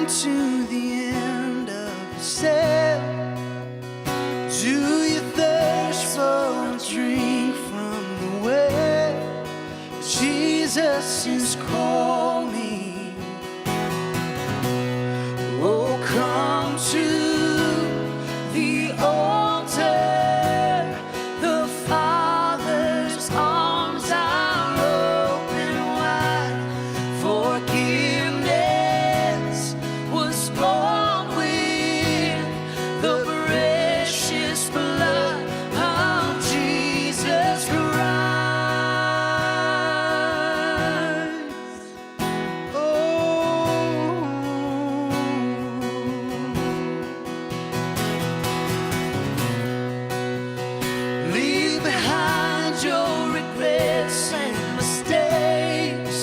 to the end of yourself? Do you thirst for a drink from the well? Jesus is calling. Oh, come to the altar. The Father's arms are open wide. Forgiveness was bought with the precious blood of Jesus Christ. Oh, leave behind your regrets and mistakes.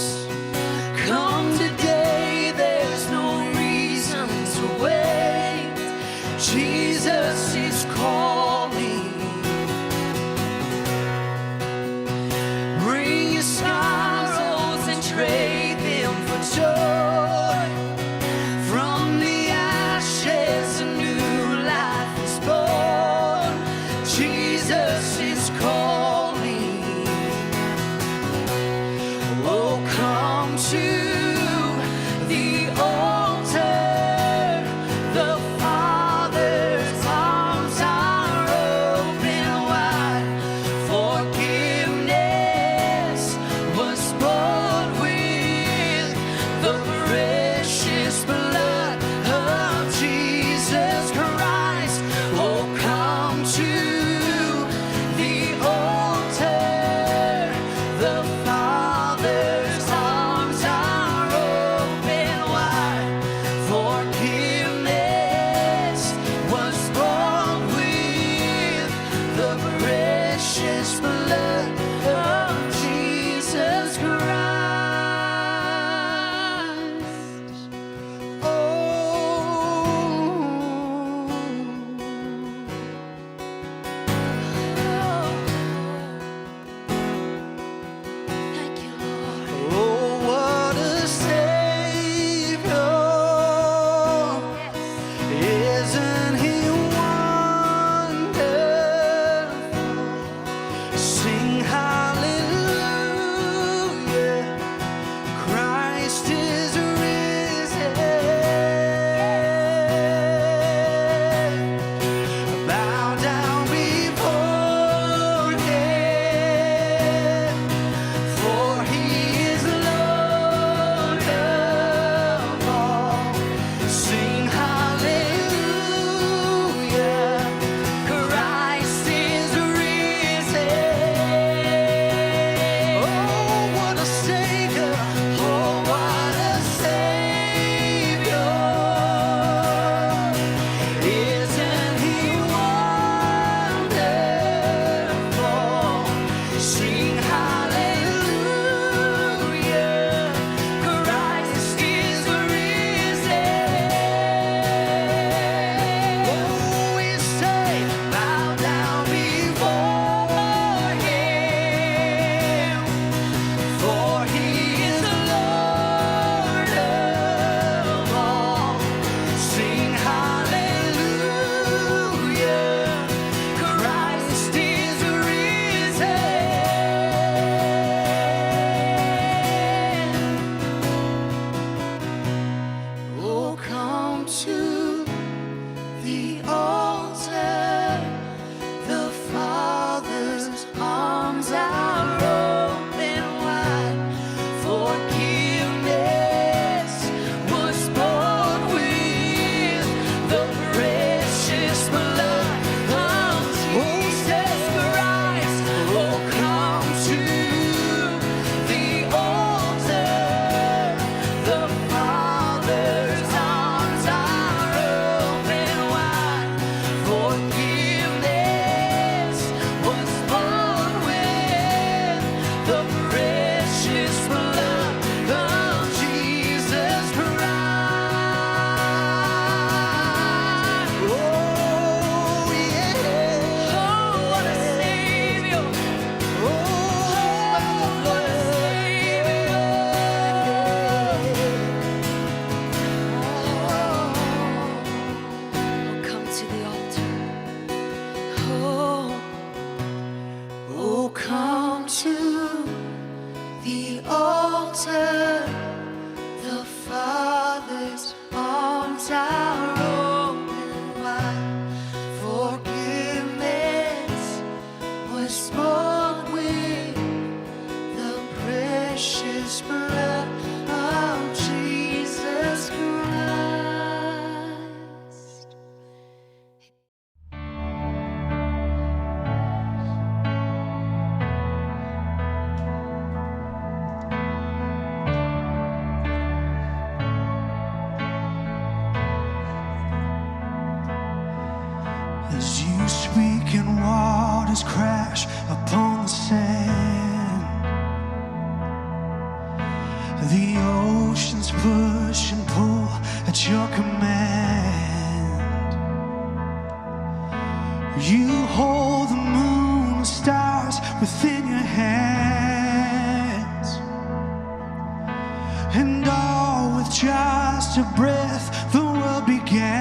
Come today, there's no reason to wait. Jesus is calling. Bring your sorrows and trade them for joy. From the ashes, a new life is born. Jesus is calling. Oh, come to the altar. The Father's arms are open wide. Forgiveness was bought with the precious blood of Jesus Christ. Oh, come to the altar. The Father's arms are precious blood of Jesus Christ. As you speak and waters crash upon the sand, the oceans push and pull at your command. You hold the moon and stars within your hands, and all with just a breath the world began.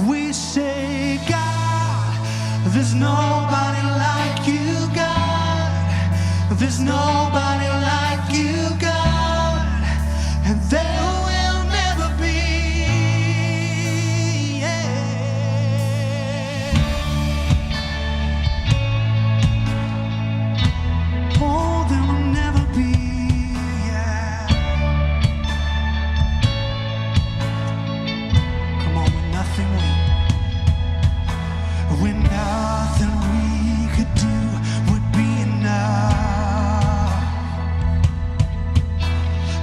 We say, God, there's nobody like you, God. There's nobody like you, God, and there will never be. Oh, there will never be. Come on, when nothing we could do would be enough.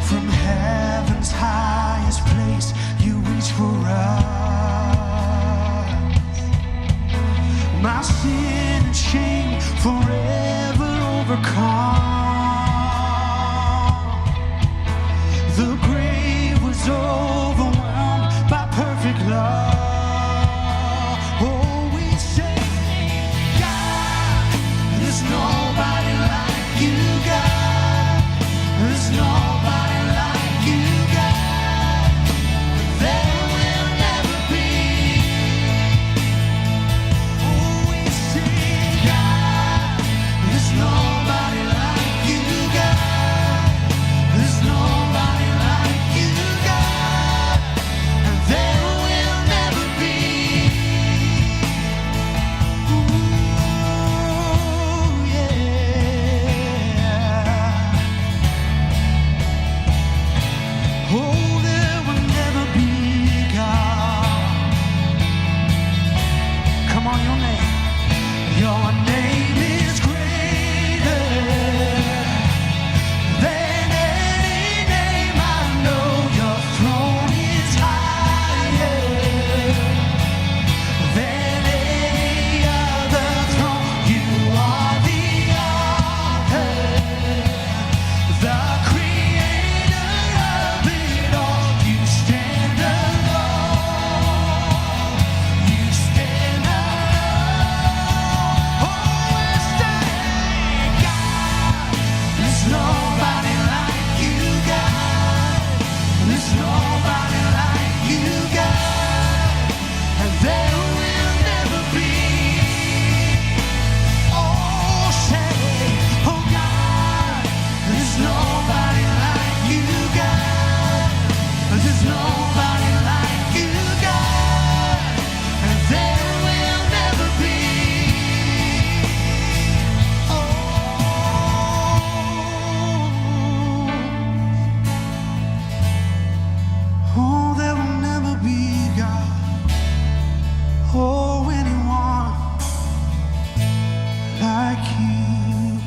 From heaven's highest place, you reach for us. My sin and shame forever overcome. The grave was overwhelmed by perfect love. Oh, we say, God, there's nobody like you, God. There's nobody like you, God. There will never be. Oh, we say, God, there's nobody like you, God. There's nobody like you, God. And there will never be. Ooh, yeah. Oh, there will never be, God. Come on, your name. Your name is greater than any name I know. Your throne is higher than any other throne. You are the author, the creator of it all. You stand alone. You stand alone. Oh, we say, God, there's nobody like you, God. There's nobody like you, God. And there will never be. Oh, say, oh God, there's nobody like you, God. There's nobody like you, God. And there will never be. Oh, oh, there will never be, God. Oh, anyone like you.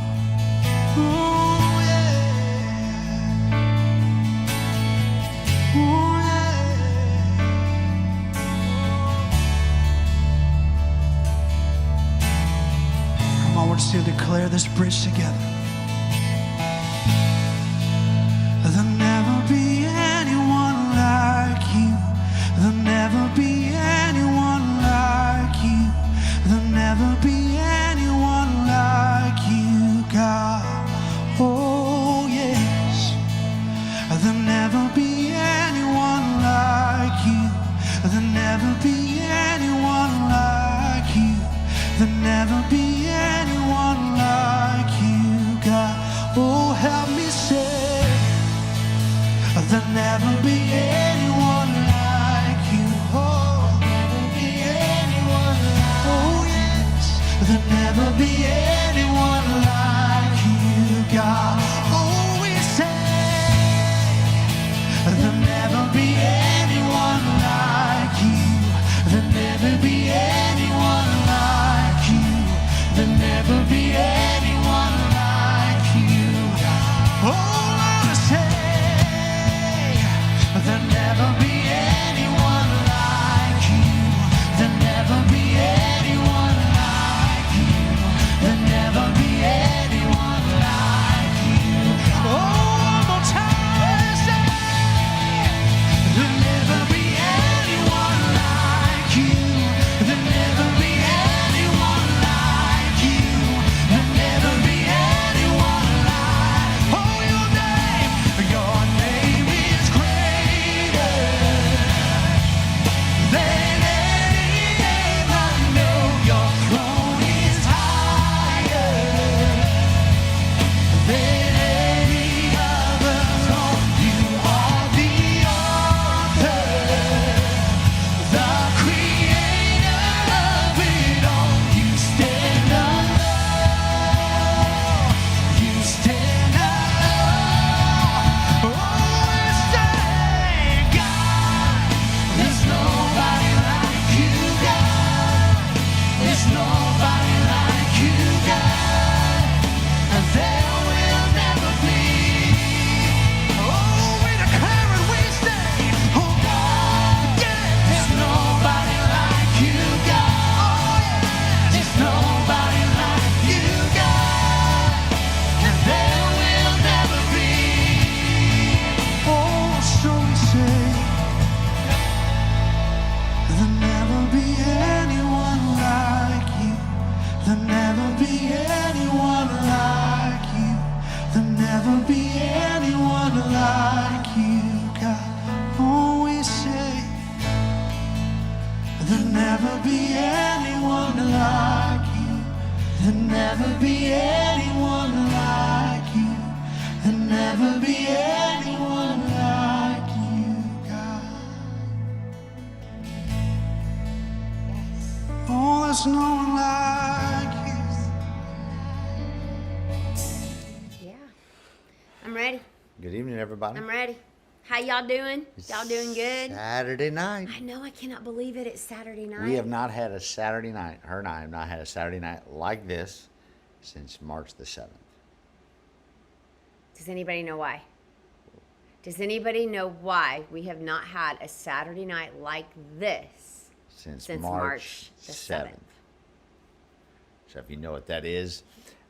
Oh, yeah. Oh, yeah. Come on, we're just gonna declare this bridge together. There'll never be anyone like you. There'll never be anyone like you. There'll never be anyone like you, God. Oh, yes. There'll never be anyone like you. There'll never be anyone like you. There'll never be anyone like you, God. Oh, help me say, there'll never be anyone like you. Oh, there'll never be anyone like you. Oh, yes. There'll never be anyone like you. God. Oh, we say there'll never be anyone like you. There'll never be anyone like you. There'll never be anyone like you. Oh, I say there'll never be anyone like you. There'll never be anyone like you. There'll never be anyone like you. Oh, one more time, say there'll never be anyone like you. There'll never be anyone like you. There'll never be anyone like. Oh, your name is greater than any name I know. Your throne is higher than any other throne. You are the author, the creator of it all. You stand alone. You stand alone. Oh, we say, God, there's nobody like you, God. There's nobody like you, God. And there will never be. Oh, we declare it, we say, oh God, yeah. There's nobody like you, God. Oh yeah. There's nobody like you, God. And there will never be. Oh, so we say, there'll never be anyone like you. There'll never be anyone like you. There'll never be anyone like you, God. Oh, we say, there'll never be anyone like you. There'll never be anyone like you. There'll never be anyone like you, God. Oh, there's no one like you. Yeah. I'm ready. Good evening, everybody. I'm ready. How y'all doing? Y'all doing good? Saturday night. I know, I cannot believe it. It's Saturday night. We have not had a Saturday night, her and I have not had a Saturday night like this since March the 7th. Does anybody know why? Does anybody know why we have not had a Saturday night like this Since since March the 7th. 7th? So if you know what that is,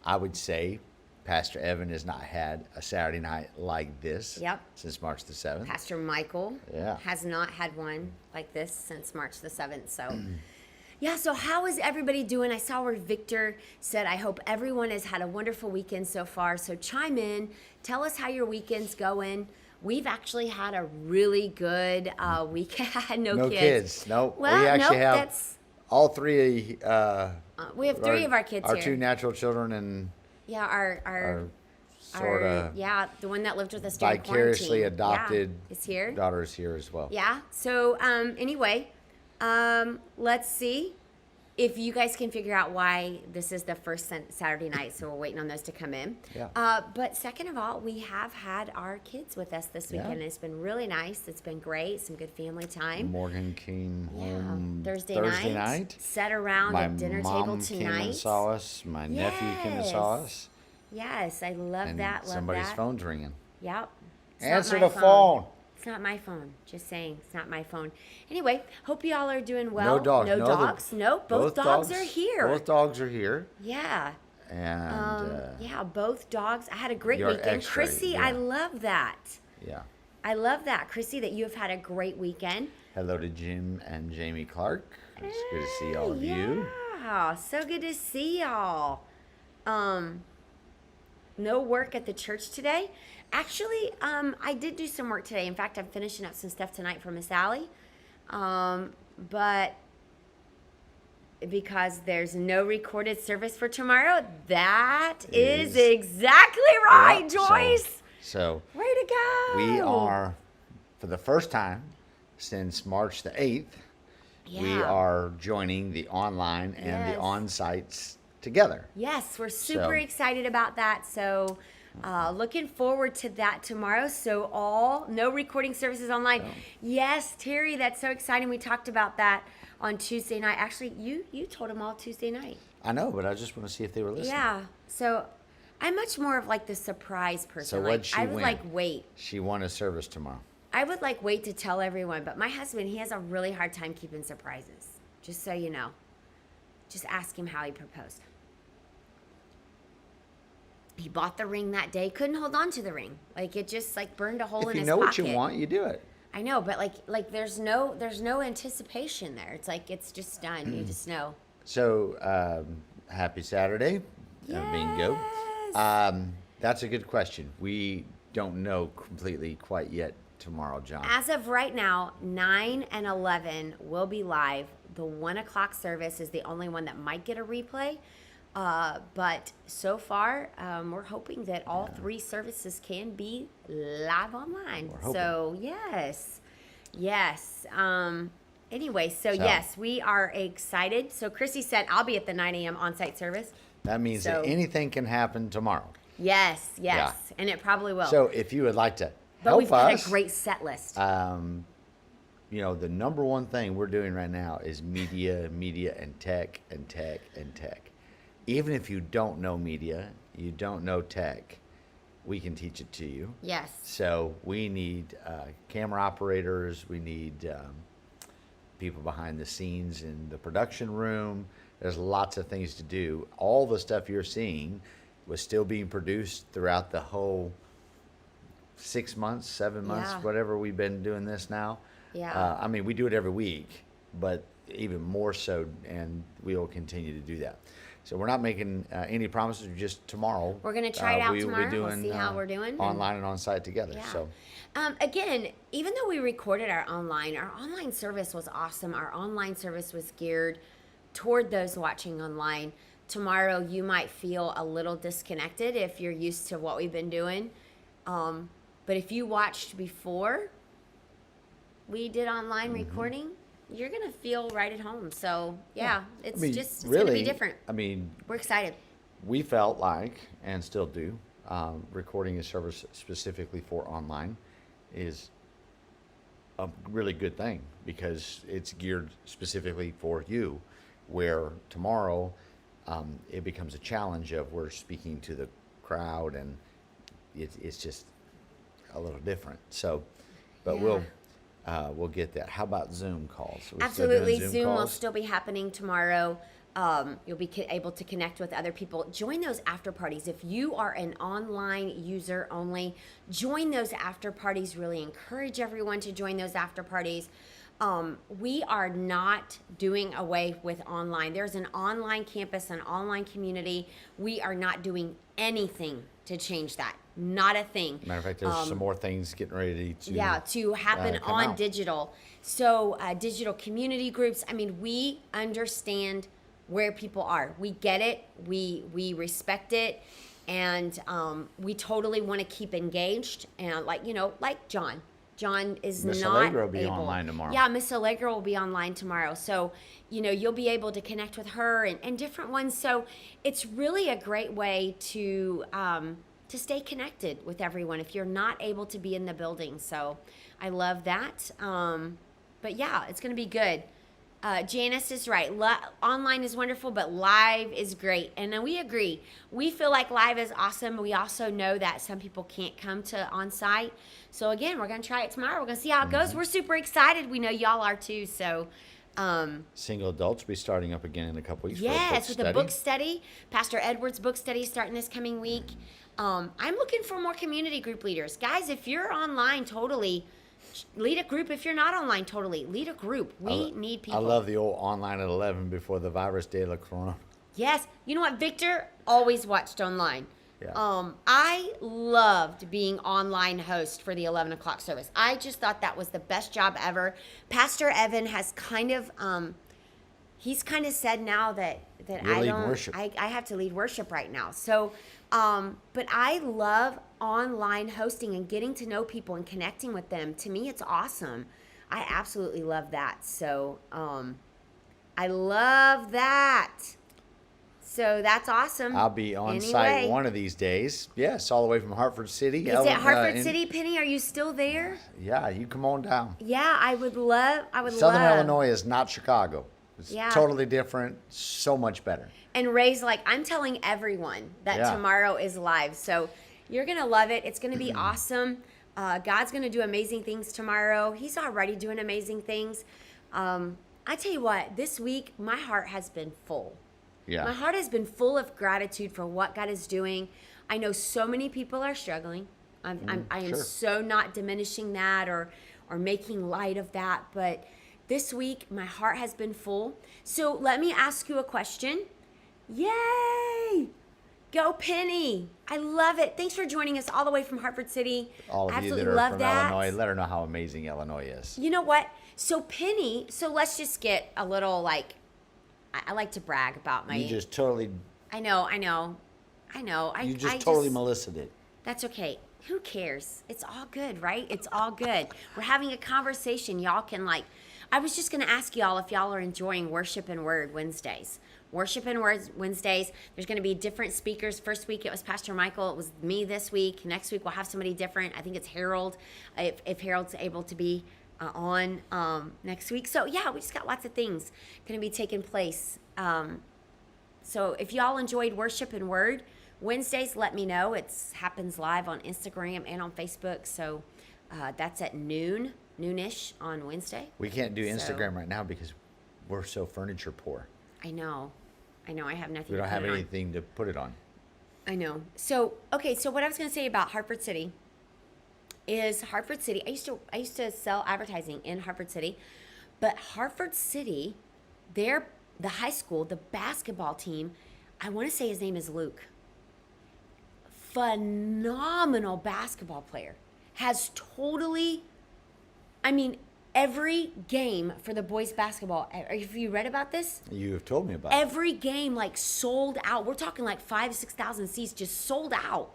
I would say Pastor Evan has not had a Saturday night like this Yep. since March the 7th. Pastor Michael Yeah. has not had one like this since March the 7th. So, yeah, so how is everybody doing? I saw where Victor said, I hope everyone has had a wonderful weekend so far. So chime in. Tell us how your weekend's going. We've actually had a really good weekend. No kids. No, Well, we actually nope, have that's, all three. we have three of our kids Our here. two natural children and Yeah, our sort of yeah, the one that lived with us during vicariously quarantine. adopted Yeah, is here. daughter is here as well. Yeah. So anyway, let's see if you guys can figure out why this is the first Saturday night. So we're waiting on those to come in. Yeah. But second of all, we have had our kids with us this weekend. Yeah. It's been really nice. It's been great. Some good family time. Morgan came home Thursday Thursday night. night. Sat around My at dinner mom table came and tonight. saw us. My nephew came and saw Yes. us. Yes, I love And that. Love somebody's that. phone's ringing. Yep. It's not Answer my the phone. It's not my phone. Just saying, it's not my phone. Anyway, hope you all are doing well. No dogs. No No, dogs. Nope. Both dogs are here. Both dogs are here. Yeah. And Yeah, both dogs. I had a great You're weekend. extra, Chrissy, yeah. I love that. yeah. I love that, Chrissy, that you have had a great weekend. Hello to Jim and Jamie Clark. It's good to see all of you. Yeah, so good to see y'all. No work at the church today. Actually, I did do some work today. In fact, I'm finishing up some stuff tonight for Miss Allie. But because there's no recorded service for tomorrow, that is exactly right, Yep, Joyce. So Way to go. we are, for the first time since March the 8th, we Yeah. are joining the online and Yes. the on-sites together. Yes, we're super So- excited about that. So Looking forward to that tomorrow. So no recording services online. Oh. Yes, Terry, that's so exciting. We talked about that on Tuesday night. Actually, you told them all Tuesday night. I know, but I just want to see if they were listening. Yeah. So I'm much more of like the surprise person. So like, what'd she I would win? like wait. She won a service tomorrow. I would like wait to tell everyone, but my husband, he has a really hard time keeping surprises. Just so you know. Just ask him how he proposed. He bought the ring that day, couldn't hold on to the ring. Like it just like burned a hole in his pocket. If you know what you want, you do it. I know, but like there's no anticipation there. It's like it's just done. You just know. So happy Saturday, bingo. That's a good question. We don't know completely quite yet tomorrow, John. As of right now, 9 and 11 will be live. The 1 o'clock service is the only one that might get a replay. But so far, we're hoping that all 3 services can be live online. So yes. Anyway, so yes, we are excited. So Chrissy said, I'll be at the 9 a.m. on-site service. That means that anything can happen tomorrow. Yes, Yeah. and it probably will. So if you would like to but help we've got us, a great set list. you know, the number one thing we're doing right now is media, and tech. Even if you don't know media, you don't know tech, we can teach it to you. Yes. So we need camera operators. We need people behind the scenes in the production room. There's lots of things to do. All the stuff you're seeing was still being produced throughout the whole 6 months, 7 months, whatever we've been doing this now. Yeah. I mean, we do it every week, but even more so, and we will continue to do that. So we're not making any promises. Just tomorrow. We're going to try it out we will tomorrow. be doing, We'll see how we're doing. online and on site together. Yeah. So again, even though we recorded our online service was awesome. Our online service was geared toward those watching online. Tomorrow, you might feel a little disconnected if you're used to what we've been doing. But if you watched before we did online recording, you're going to feel right at home. So, it's it's really, going to be different. I mean, We're excited. we felt like, and still do, recording a service specifically for online is a really good thing because it's geared specifically for you, where tomorrow it becomes a challenge of we're speaking to the crowd and it's just a little different. So, but we'll get that. How about Zoom calls? Are we still doing Absolutely. Zoom will calls? still be happening tomorrow. You'll be able to connect with other people. Join those after parties. If you are an online user only, join those after parties. Really encourage everyone to join those after parties. We are not doing away with online. There's an online campus, an online community. We are not doing anything to change that. Not a thing. Matter of fact, there's some more things getting ready to happen come on out. digital. So digital community groups. I mean, we understand where people are. We get it. We respect it, and we totally want to keep engaged. And like John. John is Miss not Allegra will be able. online tomorrow. Yeah, Miss Allegra will be online tomorrow. So, you'll be able to connect with her and different ones. So it's really a great way to stay connected with everyone if you're not able to be in the building. So I love that. But yeah, it's going to be good. Janice is right. Online is wonderful, but live is great. And then we agree. We feel like live is awesome. We also know that some people can't come to on-site. So again, we're going to try it tomorrow. We're going to see how it goes. We're super excited. We know y'all are too. So Single adults will be starting up again in a couple weeks. yes, with a book study. Pastor Edwards' book study starting this coming week. I'm looking for more community group leaders. Guys, if you're online, totally lead a group. If you're not online, totally lead a group. We need people. I love the old online at 11 before the virus de la corona. Yes. You know what? Victor always watched online. Yeah. I loved being online host for the 11 o'clock service. I just thought that was the best job ever. Pastor Evan has kind of, he's kind of said now that You're leading worship. I have to lead worship right now. So, but I love online hosting and getting to know people and connecting with them. To me, it's awesome. I absolutely love that. So, I love that. So that's awesome. I'll be on site Anyway. one of these days. Yes, all the way from Hartford City. Is it Hartford City, Penny? Are you still there? Yeah, you come on down. Yeah, I would love. Southern Illinois is not Chicago. It's Yeah. totally different, so much better. And Ray's like, I'm telling everyone that Yeah. tomorrow is live. So you're going to love it. It's going to be awesome. God's going to do amazing things tomorrow. He's already doing amazing things. I tell you what, this week, my heart has been full. Yeah. My heart has been full of gratitude for what God is doing. I know so many people are struggling. I am sure. so not diminishing that or making light of that. But this week, my heart has been full. So let me ask you a question. Yay! Go Penny! I love it. Thanks for joining us all the way from Hartford City. All of you Absolutely that are love from that. Illinois, let her know how amazing Illinois is. You know what? So Penny, so let's just get a little like, I like to brag about my. You just totally, I know. you just totally Melissa'd it. That's okay. Who cares? It's all good, right? It's all good. We're having a conversation. Y'all can like, I was just going to ask y'all if y'all are enjoying Worship and Word Wednesdays. Worship and Word Wednesdays. There's going to be different speakers. First week it was Pastor Michael. It was me this week. Next week we'll have somebody different. I think it's Harold, if Harold's able to be on next week. So yeah, we just got lots of things going to be taking place. So if y'all enjoyed Worship and Word Wednesdays, let me know. It happens live on Instagram and on Facebook. So that's at noonish on Wednesday. We can't do So- Instagram right now because we're so furniture poor. I know. I have nothing. We don't to have put it on. anything to put it on. I know. So okay. So what I was going to say about Hartford City is Hartford City. I used to sell advertising in Hartford City, but Hartford City, the high school, the basketball team. I want to say his name is Luke. Phenomenal basketball player. Has totally. I mean, every game for the boys basketball. Have you read about this? You have told me about it. Every game like sold out. We're talking like 5,000-6,000 seats just sold out.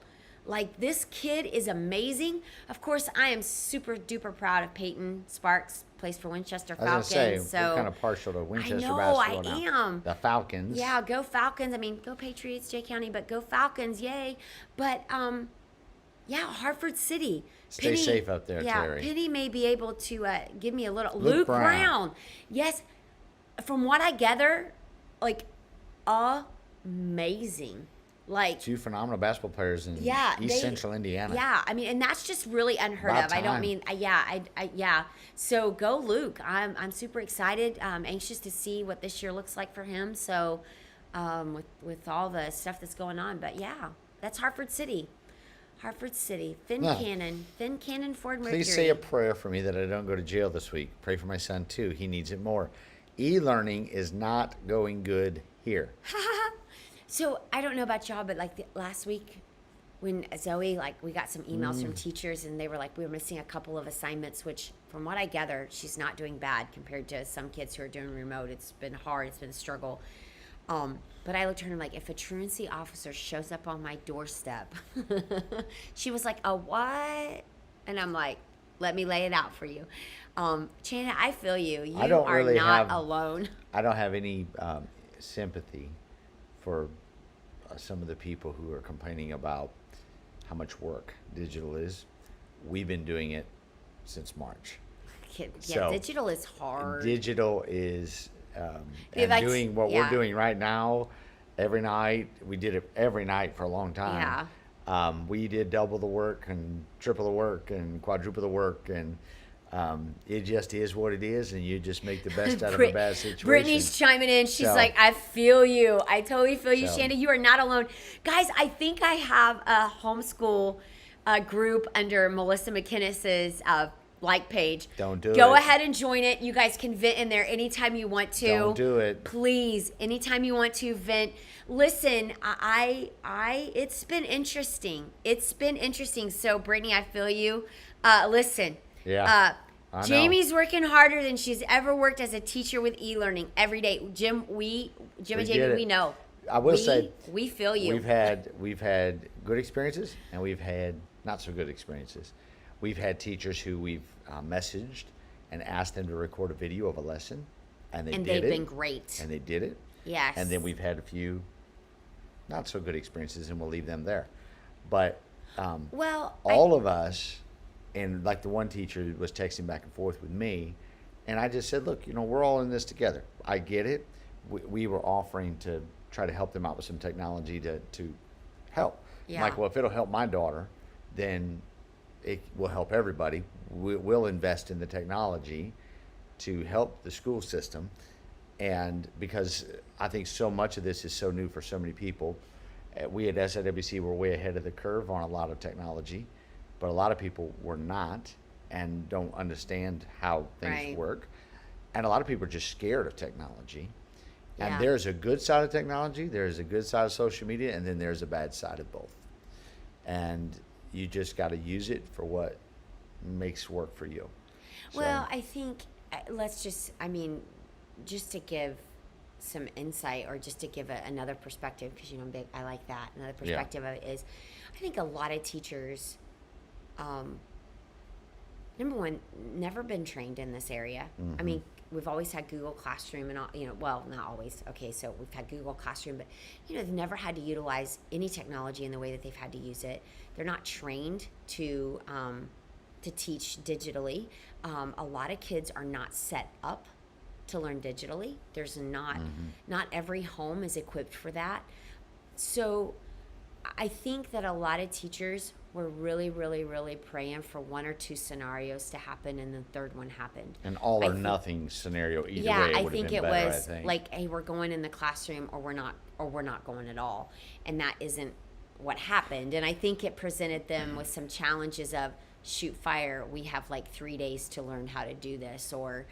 Like this kid is amazing. Of course, I am super duper proud of Peyton Sparks, plays for Winchester I was Falcons. going to say, so we're kind of partial to Winchester I know, basketball I now. am. The Falcons. Yeah, go Falcons. I mean, go Patriots, Jay County, but go Falcons, yay. But yeah, Hartford City. Stay safe up there, yeah, Terry. Penny may be able to give me a little. Luke Brown. Yes, from what I gather, like amazing. Like Two phenomenal basketball players in yeah, East Central Indiana. Yeah, I mean, and that's just really unheard About of. I don't time. mean, yeah. So go, Luke. I'm super excited. I'm anxious to see what this year looks like for him. So, with all the stuff that's going on, but yeah, that's Hartford City. Hartford City. Finn Yeah. Cannon, Ford Mercury. Please say a prayer for me that I don't go to jail this week. Pray for my son too. He needs it more. E-learning is not going good here. So I don't know about y'all, but like last week when Zoe, like we got some emails from teachers and they were like, we were missing a couple of assignments, which from what I gather, she's not doing bad compared to some kids who are doing remote. It's been hard. It's been a struggle. But I looked at her and like, if a truancy officer shows up on my doorstep, she was like, a what? And I'm like, let me lay it out for you. Chana, I feel you. You I don't are really not have- alone. I don't have any sympathy for some of the people who are complaining about how much work digital is. We've been doing it since March. Yeah, So, digital is hard. Digital is, Be and like- doing what yeah. we're doing right now every night. We did it every night for a long time. Yeah. We did double the work and triple the work and quadruple the work, and it just is what it is, and you just make the best out of a bad situation. Brittany's chiming in. She's So- like, I feel you. I totally feel you, So- Shanda. You are not alone. Guys, I think I have a homeschool group under Melissa McKinnies' like page. Don't do Go it. ahead and join it. You guys can vent in there anytime you want to. Don't do it. Please, anytime you want to vent. Listen, it's been interesting. It's been interesting. So, Brittany, I feel you. Listen. Yeah, I know. Jamie's working harder than she's ever worked as a teacher with e-learning every day. Jim and We Jamie, get it. we know. I will say, we feel you. We've had good experiences, and we've had not so good experiences. We've had teachers who we've messaged and asked them to record a video of a lesson, and they and did they've it. been great. And they did it. Yes. And then we've had a few not so good experiences, and we'll leave them there. But Well, all of us, and like the one teacher was texting back and forth with me, and I just said, look, we're all in this together. I get it. We were offering to try to help them out with some technology to help. I'm Yeah. like, well, if it'll help my daughter, then it will help everybody. We'll invest in the technology to help the school system. And because I think so much of this is so new for so many people, we at SIWC were way ahead of the curve on a lot of technology, but a lot of people were not and don't understand how things Right. work. And a lot of people are just scared of technology. Yeah. And there's a good side of technology, there's a good side of social media, and then there's a bad side of both. And you just got to use it for what makes work for you. Well, I think let's just, just to give some insight or just to give another perspective, because I'm big, I like that. Another perspective of it is, I think a lot of teachers, number one, never been trained in this area. We've always had Google Classroom and all, well, not always. Okay, so we've had Google Classroom, but they've never had to utilize any technology in the way that they've had to use it. They're not trained to teach digitally. A lot of kids are not set up to learn digitally. There's not every home is equipped for that. So I think that a lot of teachers were really, really, really praying for one or two scenarios to happen, and the third one happened. An all or nothing scenario either Yeah, way. I Would think have been it better, was I think. like, hey, we're going in the classroom, or we're not going at all, and that isn't what happened. And I think it presented them with some challenges of, shoot fire, we have like 3 days to learn how to do this, or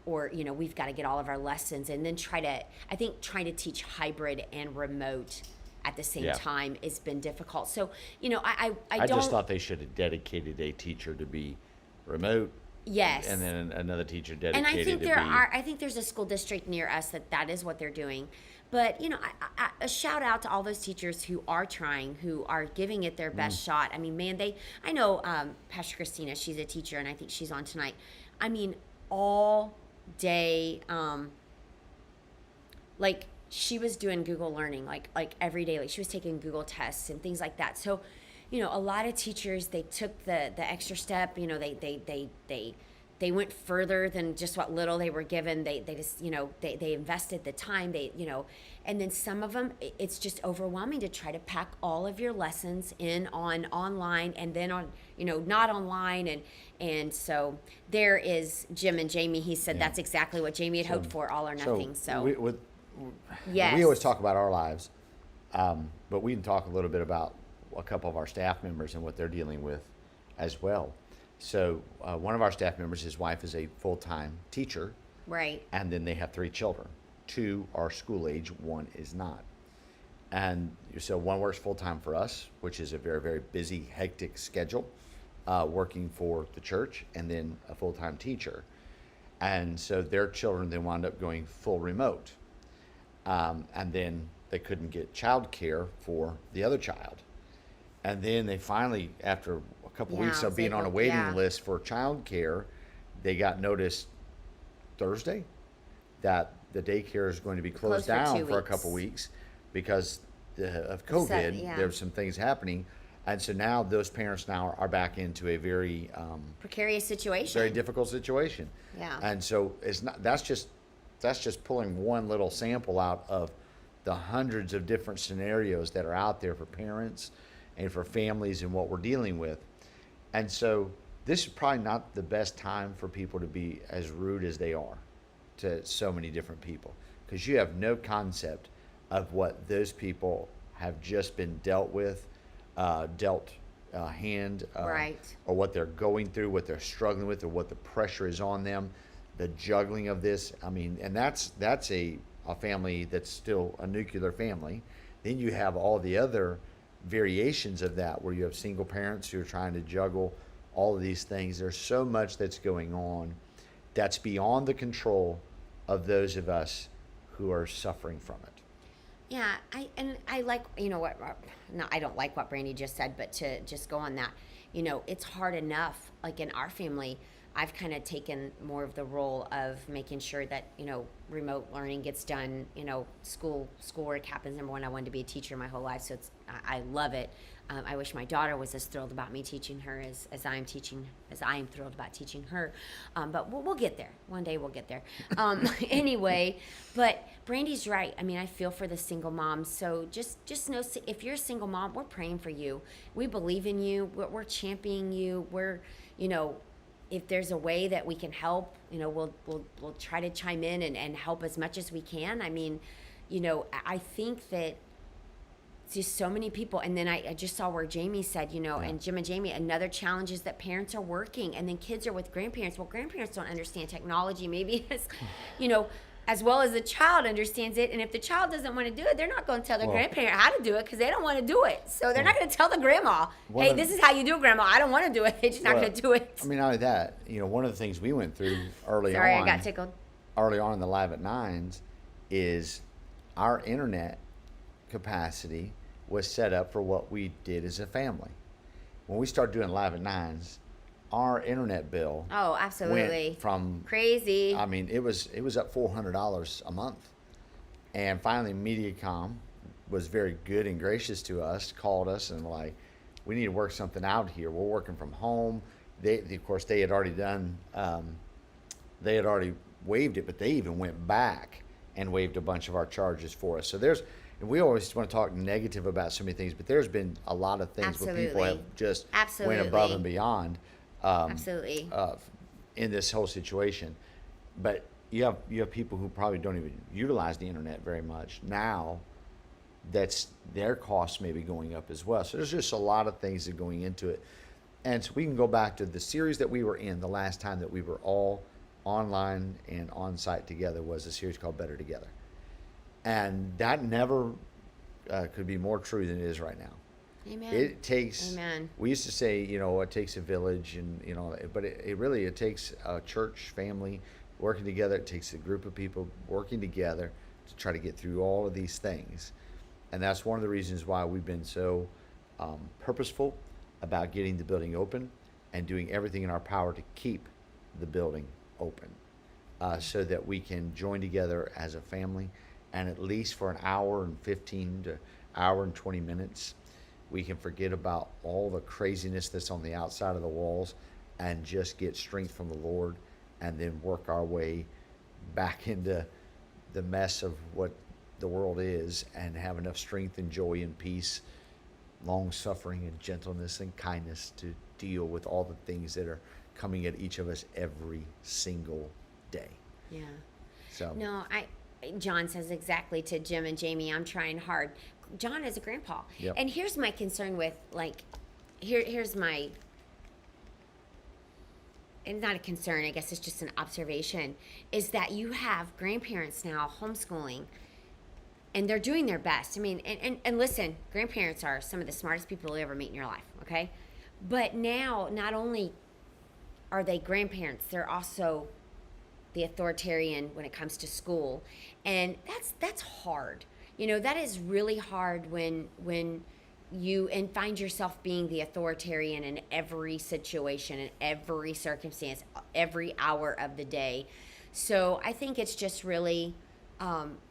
we've got to get all of our lessons, and then trying to teach hybrid and remote at the same time has been difficult. So I I don't just thought they should have dedicated a teacher to be remote. Yes. And then another teacher dedicated And I think to I think there's a school district near us that is what they're doing. But a shout out to all those teachers who are trying, who are giving it their best shot. I know Pastor Christina, she's a teacher, and I think she's on tonight. All day, like she was doing Google Learning, like every day, like she was taking Google tests and things like that. So, a lot of teachers, they took the extra step. They went further than just what little they were given. They just, they invested the time, and then some of them, it's just overwhelming to try to pack all of your lessons in on online and then on, not online. And so there is Jim and Jamie. He said that's exactly what Jamie had hoped for, all or nothing. So yes. We always talk about our lives, but we can talk a little bit about a couple of our staff members and what they're dealing with as well. So one of our staff members, his wife is a full-time teacher. Right. And then they have 3 children. 2 are school age, 1 is not. And so one works full-time for us, which is a very, very busy, hectic schedule, working for the church, and then a full-time teacher. And so their children then wound up going full remote. And then they couldn't get child care for the other child. And then they finally, after a couple weeks of being on a waiting list for child care, they got notice Thursday that the daycare is going to be closed down for a couple weeks because of COVID. There were some things happening. And so now those parents now are back into a very precarious situation, very difficult situation. Yeah. And so that's just pulling one little sample out of the hundreds of different scenarios that are out there for parents and for families and what we're dealing with. And so this is probably not the best time for people to be as rude as they are to so many different people, because you have no concept of what those people have just been dealt hand, right, or what they're going through, what they're struggling with, or what the pressure is on them, the juggling of this. And that's a family that's still a nuclear family. Then you have all the other variations of that, where you have single parents who are trying to juggle all of these things. There's so much that's going on that's beyond the control of those of us who are suffering from it. Yeah, I like, what, no, I don't like what Brandy just said, but to just go on that, it's hard enough, like in our family, I've kind of taken more of the role of making sure that, remote learning gets done. Schoolwork happens. Number one, I wanted to be a teacher my whole life, so I love it. I wish my daughter was as thrilled about me teaching her as I am thrilled about teaching her. But we'll get there. One day we'll get there. Anyway, but Brandy's right. I mean, I feel for the single moms. So just know, if you're a single mom, we're praying for you. We believe in you. We're championing you. We're, if there's a way that we can help, we'll try to chime in and help as much as we can. I mean, I think that just so many people. And then I just saw where Jamie said, and Jim and Jamie, another challenge is that parents are working and then kids are with grandparents. Well, grandparents don't understand technology maybe as well as the child understands it. And if the child doesn't want to do it, they're not going to tell their grandparent how to do it because they don't want to do it. So they're not going to tell the grandma, hey, this is how you do it, Grandma. I don't want to do it. They're just not going to do it. I mean, not only that, one of the things we went through early I got tickled. Early on in the Live at Nines is our internet capacity was set up for what we did as a family. When we started doing Live at Nines, our internet bill absolutely went from crazy. I mean, it was up $400 a month. And finally MediaCom was very good and gracious to us, called us and like, we need to work something out here. We're working from home. They had already done they had already waived it, but they even went back and waived a bunch of our charges for us. So we always want to talk negative about so many things, but there's been a lot of things where people have just went above and beyond in this whole situation. But you have people who probably don't even utilize the internet very much now. That's their costs may be going up as well. So there's just a lot of things that are going into it. And so we can go back to the series that we were in the last time that we were all online and on site together was a series called Better Together. And that never could be more true than it is right now. Amen. It takes, Amen. We used to say, it takes a village but it takes a church family working together. It takes a group of people working together to try to get through all of these things. And that's one of the reasons why we've been so purposeful about getting the building open and doing everything in our power to keep the building open so that we can join together as a family. And at least for an hour and 15 to hour and 20 minutes, we can forget about all the craziness that's on the outside of the walls and just get strength from the Lord and then work our way back into the mess of what the world is and have enough strength and joy and peace, long suffering and gentleness and kindness to deal with all the things that are coming at each of us every single day. Yeah. So no, John says exactly to Jim and Jamie, I'm trying hard. John is a grandpa. Yep. And here's my concern with, here's my, it's not a concern, I guess it's just an observation, is that you have grandparents now homeschooling, and they're doing their best. I mean, and listen, grandparents are some of the smartest people you'll ever meet in your life, okay? But now, not only are they grandparents, they're also the authoritarian when it comes to school, and that's hard. That is really hard when you find yourself being the authoritarian in every situation, in every circumstance, every hour of the day. So I think it's just really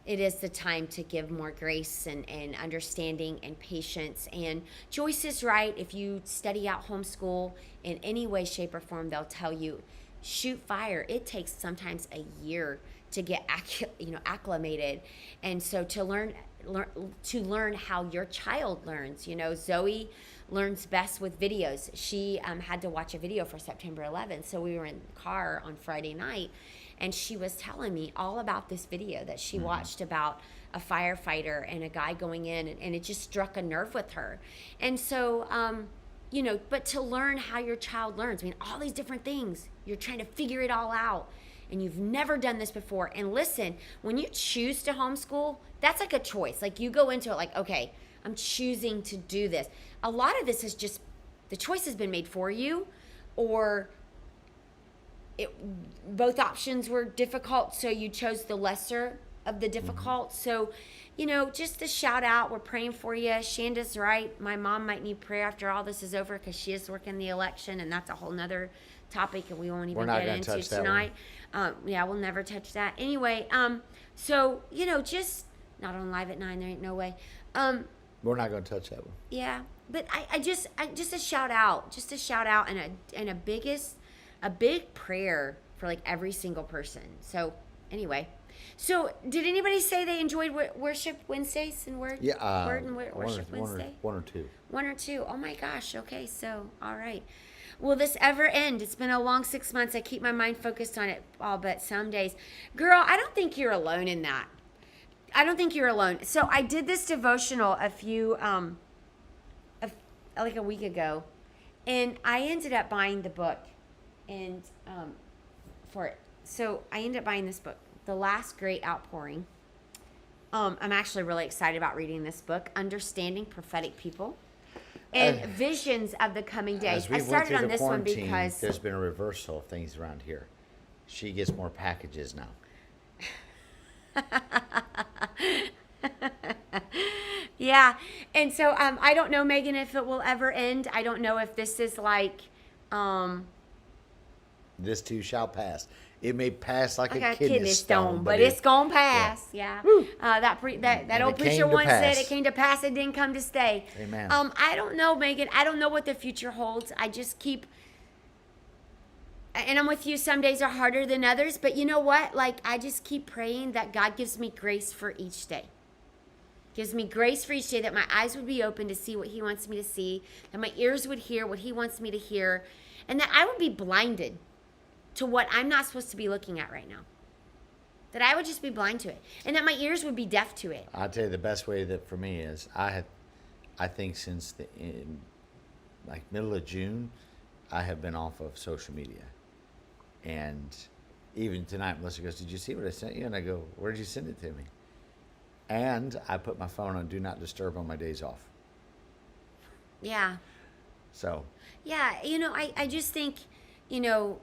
it is the time to give more grace and understanding and patience. And Joyce is right. If you study out homeschool in any way, shape, or form, they'll tell you, shoot fire. It takes sometimes a year to get acclimated, and so to learn how your child learns. Zoe learns best with videos. She had to watch a video for September 11th, so we were in the car on Friday night, and she was telling me all about this video that she watched about a firefighter and a guy going in, and it just struck a nerve with her. And so but to learn how your child learns, I mean, all these different things, you're trying to figure it all out, and you've never done this before. And listen, when you choose to homeschool, that's like a choice. Like, you go into it like, okay, I'm choosing to do this. A lot of this is just, the choice has been made for you, or both options were difficult, so you chose the lesser of the difficult. So, you know, just a shout out. We're praying for you. Shanda's right. My mom might need prayer after all this is over because she is working the election, and that's a whole nother topic, and we won't even get into tonight. Yeah, we'll never touch that. Anyway, so, you know, just not on Live at 9. There ain't no way. We're not going to touch that one. Yeah, but I just a shout out, and a big prayer for like every single person. So anyway, so did anybody say they enjoyed Worship Wednesdays and Word? Yeah, Word and Worship Wednesday. One or two. One or two. Oh my gosh. Okay, so all right. Will this ever end? It's been a long 6 months. I keep my mind focused on it all, but some days, girl, I don't think you're alone in that. I don't think you're alone. So I did this devotional like a week ago, and I ended up buying the book, and for it. So I ended up buying this book, The Last Great Outpouring. I'm actually really excited about reading this book, Understanding Prophetic People and Visions of the Coming Days. I started on this one because there's been a reversal of things around here. She gets more packages now. Yeah, and so I don't know, Megan, if it will ever end. I don't know if this is like this too shall pass. It may pass like a kidney stone, but it's gonna pass. Yeah. That old preacher once said it came to pass, it didn't come to stay. Amen. I don't know, Megan. I don't know what the future holds. I just keep, and I'm with you. Some days are harder than others, but you know what? Like, I just keep praying that God gives me grace for each day. Gives me grace for each day, that my eyes would be open to see what He wants me to see, that my ears would hear what He wants me to hear, and that I would be blinded to what I'm not supposed to be looking at right now. That I would just be blind to it, and that my ears would be deaf to it. I'll tell you the best way that for me is I think since the middle of June, I have been off of social media, and even tonight, Melissa goes, "Did you see what I sent you?" And I go, "Where did you send it to me?" And I put my phone on Do Not Disturb on my days off. Yeah. So. Yeah, you know, I just think, you know,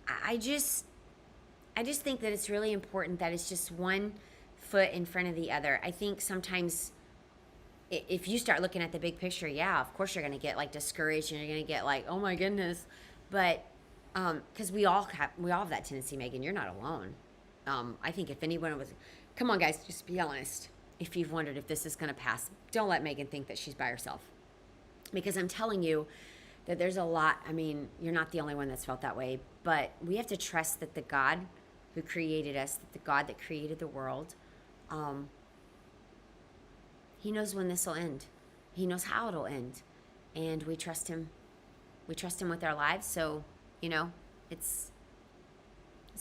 I just think that it's really important that it's just one foot in front of the other. I think sometimes if you start looking at the big picture, yeah, of course you're going to get like discouraged, and you're going to get like, oh my goodness. But because we all have that tendency, Megan. You're not alone. I think if anyone was, come on guys, just be honest. If you've wondered if this is going to pass, don't let Megan think that she's by herself. Because I'm telling you that there's a lot. I mean, you're not the only one that's felt that way, but we have to trust that the God who created us, that the God that created the world, He knows when this will end. He knows how it'll end, and we trust Him. We trust Him with our lives. So, you know, it's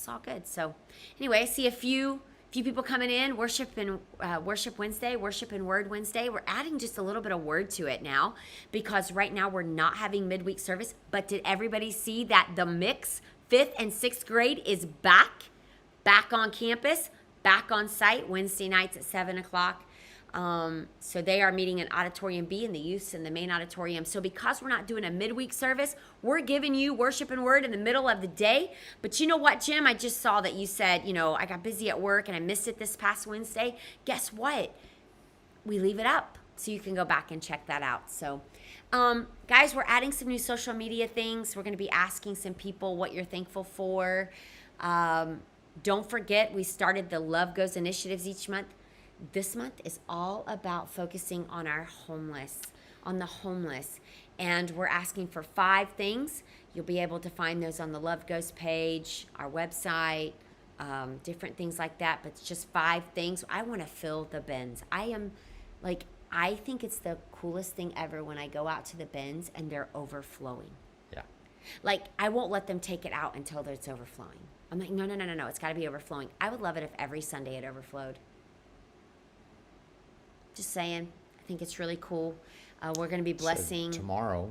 all good. So, anyway, I see a few people coming in. Worship Wednesday, Worship and Word Wednesday. We're adding just a little bit of word to it now, because right now we're not having midweek service. But did everybody see that the mix 5th and 6th grade is back on campus, back on site Wednesday nights at 7:00. So they are meeting in Auditorium B, and the youths in the main auditorium. So because we're not doing a midweek service, we're giving you Worship and Word in the middle of the day. But you know what, Jim? I just saw that you said, you know, I got busy at work and I missed it this past Wednesday. Guess what? We leave it up so you can go back and check that out. So, guys, we're adding some new social media things. We're going to be asking some people what you're thankful for. Don't forget, we started the Love Goes initiatives each month. This month is all about focusing on our homeless, on the homeless. And we're asking for 5 things. You'll be able to find those on the Love Goes page, our website, different things like that. But it's just 5 things. I want to fill the bins. I think it's the coolest thing ever when I go out to the bins and they're overflowing. Yeah. Like, I won't let them take it out until it's overflowing. I'm like, no. It's got to be overflowing. I would love it if every Sunday it overflowed. Just saying. I think it's really cool. We're going to be blessing. So tomorrow,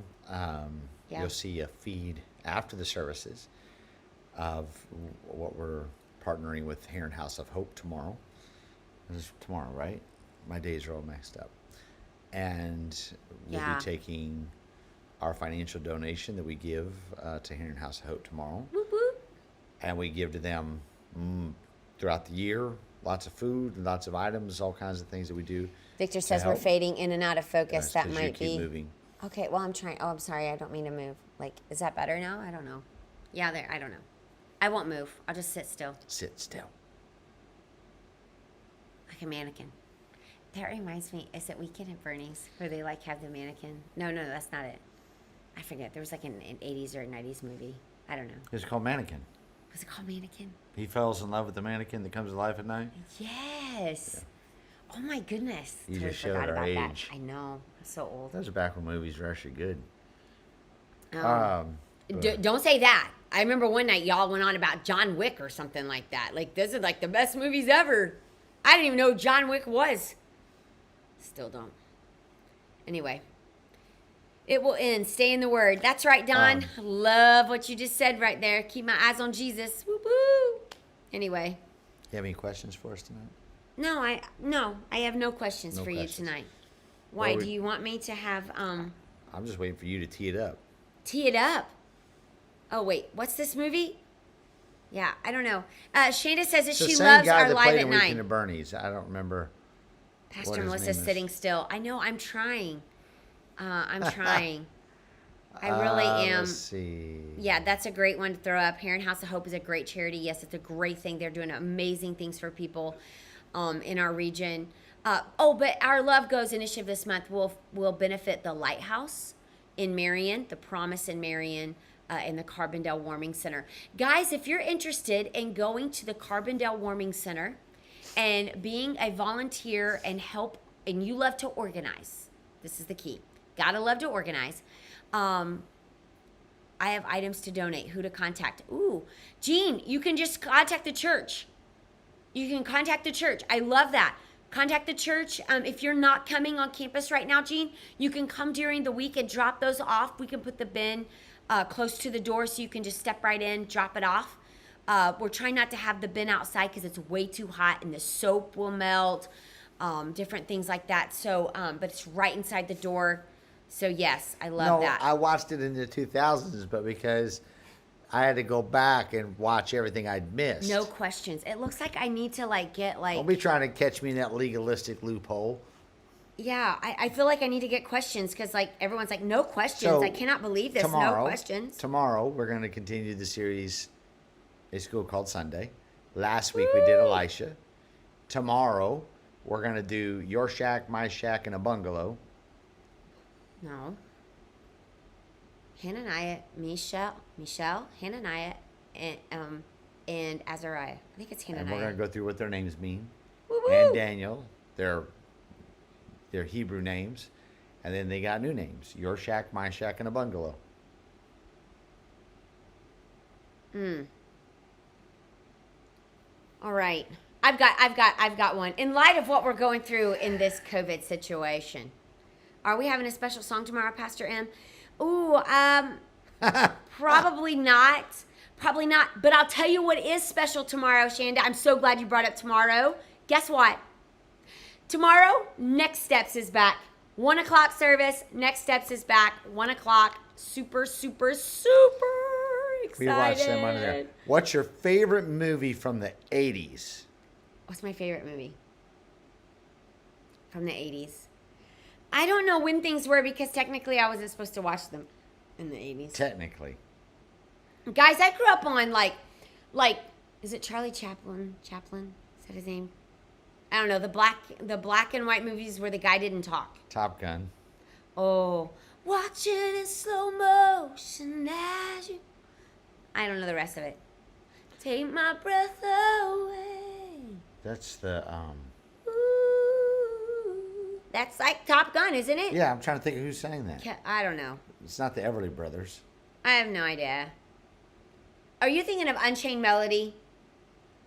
you'll see a feed after the services of what we're partnering with Heron House of Hope tomorrow. This is tomorrow, right? My days are all mixed up. And we'll be taking our financial donation that we give to Heron House of Hope tomorrow. Whoop, whoop. And we give to them throughout the year. Lots of food, lots of items, all kinds of things that we do. Victor to says we're help. fading in and out of focus. That's That 'cause you might keep be. moving. Okay, well, I'm trying. Oh, I'm sorry. I don't mean to move. Like, is that better now? I don't know. Yeah, there. I don't know. I won't move. I'll just sit still Sit still. like a mannequin. That reminds me. Is it Weekend at Bernie's where they like have the mannequin? No, that's not it. I forget. There was like an 80s or 90s movie. I don't know. It's called Mannequin. Was it called Mannequin? He falls in love with the mannequin that comes to life at night. Yes. Oh my goodness. You Totally just showed forgot our about that. age. I know. I'm so old. Those are back when movies were actually good. Don't say that. I remember one night y'all went on about John Wick or something like that. Like, this is like the best movies ever. I didn't even know who John Wick was. Still don't. Anyway. It will end. Stay in the Word. That's right, Don. Love what you just said right there. Keep my eyes on Jesus. Woo woo. Anyway. You have any questions for us tonight? No, I have no questions No for questions. you tonight. Why? Well, Do you want me to have I'm just waiting for you to tee it up. tee it up? Oh wait, what's this movie? Yeah, I don't know. Shanda says that It's the she same loves guy our that live played at in Weekend night. at Bernie's. I don't remember. what Pastor his Melissa's name is. sitting still. I know. I'm trying. I'm trying. I really am. Let's see. Yeah, that's a great one to throw up. Heron House of Hope is a great charity. Yes, it's a great thing. They're doing amazing things for people in our region. But our Love Goes initiative this month will benefit the Lighthouse in Marion, the Promise in Marion, and the Carbondale Warming Center. Guys, if you're interested in going to the Carbondale Warming Center and being a volunteer and help, and you love to organize, this is the key. Gotta love to organize. I have items to donate. Who to contact? Ooh, Jean, you can just contact the church. You can contact the church. I love that. Contact the church. If you're not coming on campus right now, Jean, you can come during the week and drop those off. We can put the bin close to the door so you can just step right in, drop it off. We're trying not to have the bin outside because it's way too hot and the soap will melt, different things like that. So, but it's right inside the door. So yes, I love that. I watched it in the 2000s, but because I had to go back and watch everything I'd missed. No questions. It looks like I need to Don't be trying to catch me in that legalistic loophole. Yeah, I feel like I need to get questions because everyone's like, no questions. So, I cannot believe this. Tomorrow, No questions. Tomorrow, we're going to continue the series, A School Called Sunday. Last week, we did Elisha. Tomorrow, we're going to do Your Shack, My Shack, and a Bungalow. No. Hananiah, Michelle, Hananiah, and Azariah. I think it's Hananiah. And we're going to go through what their names mean. Woo-woo. And Daniel, their Hebrew names. And then they got new names. Your Shack, My Shack, and a Bungalow. All right. I've got one. In light of what we're going through in this COVID situation, are we having a special song tomorrow, Pastor M? Ooh, probably not. Probably not. But I'll tell you what is special tomorrow, Shanda. I'm so glad you brought up tomorrow. Guess what? Tomorrow, Next Steps is back. 1 o'clock service. Next Steps is back. 1 o'clock. Super, super, super excited. We watched them under there. What's your favorite movie from the 80s? What's my favorite movie? From the 80s. I don't know when things were because technically I wasn't supposed to watch them in the 80s. Technically. Guys, I grew up on like, is it Charlie Chaplin? Is that his name? I don't know. The black and white movies where the guy didn't talk. Top Gun. Oh, watch it in slow motion as you. I don't know the rest of it. Take my breath away. That's the Ooh. That's like Top Gun, isn't it? Yeah, I'm trying to think of who sang that. I don't know. It's not the Everly Brothers. I have no idea. Are you thinking of Unchained Melody?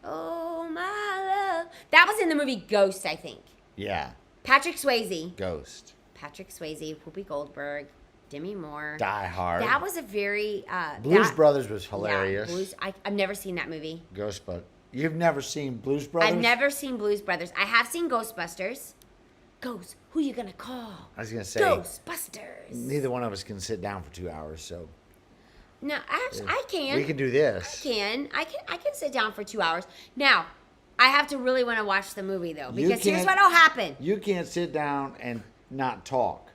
Oh, my love. That was in the movie Ghost, I think. Yeah. Patrick Swayze. Ghost. Patrick Swayze, Whoopi Goldberg, Demi Moore. Die Hard. That was a very... Blues Brothers was hilarious. Yeah, Blues. I've never seen that movie. Ghost, but you've never seen Blues Brothers? I've never seen Blues Brothers. I have seen Ghostbusters. Ghost, who you gonna call? I was going to say, Ghostbusters. neither one of us can sit down for 2 hours, so... No, actually, I can. We can do this. I can sit down for 2 hours. Now, I have to really want to watch the movie though, because here's can't- what'll happen. You can't sit down and not talk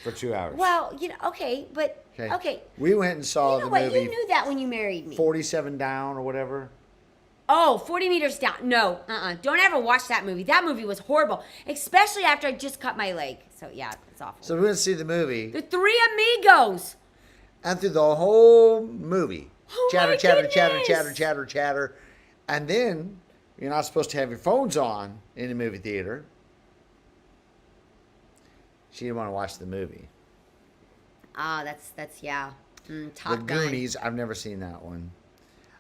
for 2 hours. Well, okay, but okay. We went and saw You know the what? movie You knew that when you married me. 47 Down or whatever. Oh, 40 meters down. No, don't ever watch that movie. That movie was horrible, especially after I just cut my leg. So yeah, it's awful. So we went to see the movie, The Three Amigos. and through the whole movie, Oh chatter, my chatter, chatter, goodness. chatter, chatter, chatter, and then you're not supposed to have your phones on in the movie theater. She didn't want to watch the movie. That's yeah. Top The Gun. Goonies, I've never seen that one.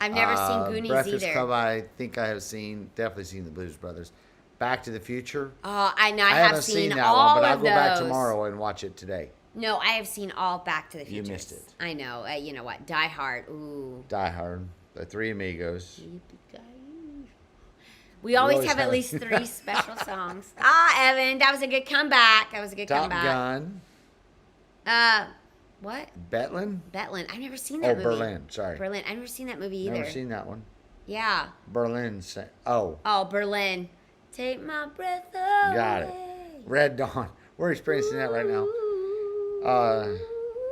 I've never seen Goonies Breakfast either. Club, I think I have definitely seen the Blues Brothers. Back to the Future. I know. I haven't have seen that all one, but I'll of go back those. tomorrow and watch it today. No, I have seen all Back to the Future. You missed it. I know. You know what? Die Hard. Ooh. Die Hard, The Three Amigos. We always always have at have- least 3 special songs. Evan, that was a good comeback. That was a good Top comeback. Gun. What? Betlin? Berlin. I've never seen that movie. Berlin. Sorry. Berlin. I've never seen that movie either. Never seen that one. Yeah. Berlin. Oh, Oh, Berlin. Take my breath away. got it. Red Dawn. We're experiencing that right now.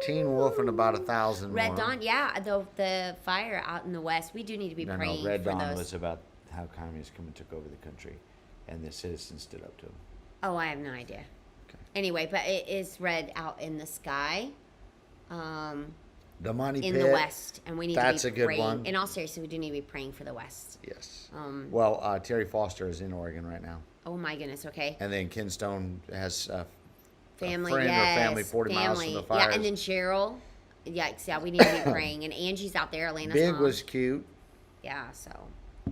Teen Wolf and about 1,000 Red more. Dawn. Yeah, the fire out in the West. We do need to be praying Red for Dawn those. was about how communists come and took over the country, and the citizens stood up to them. Oh, I have no idea. Okay. Anyway, but it is red out in the sky. The Money In Pit. the West, and we need That's to a be good praying. one. In all seriousness, we do need to be praying for the West. Yes. Um, Terry Foster is in Oregon right now, Oh my goodness. Okay. and then Ken Stone has Family. a friend Yes. or family 40 miles from the fires. Yeah, and then Cheryl. Yikes! Yeah, we need to be praying. And Angie's out there. Elena's Big mom. was cute. Yeah. So.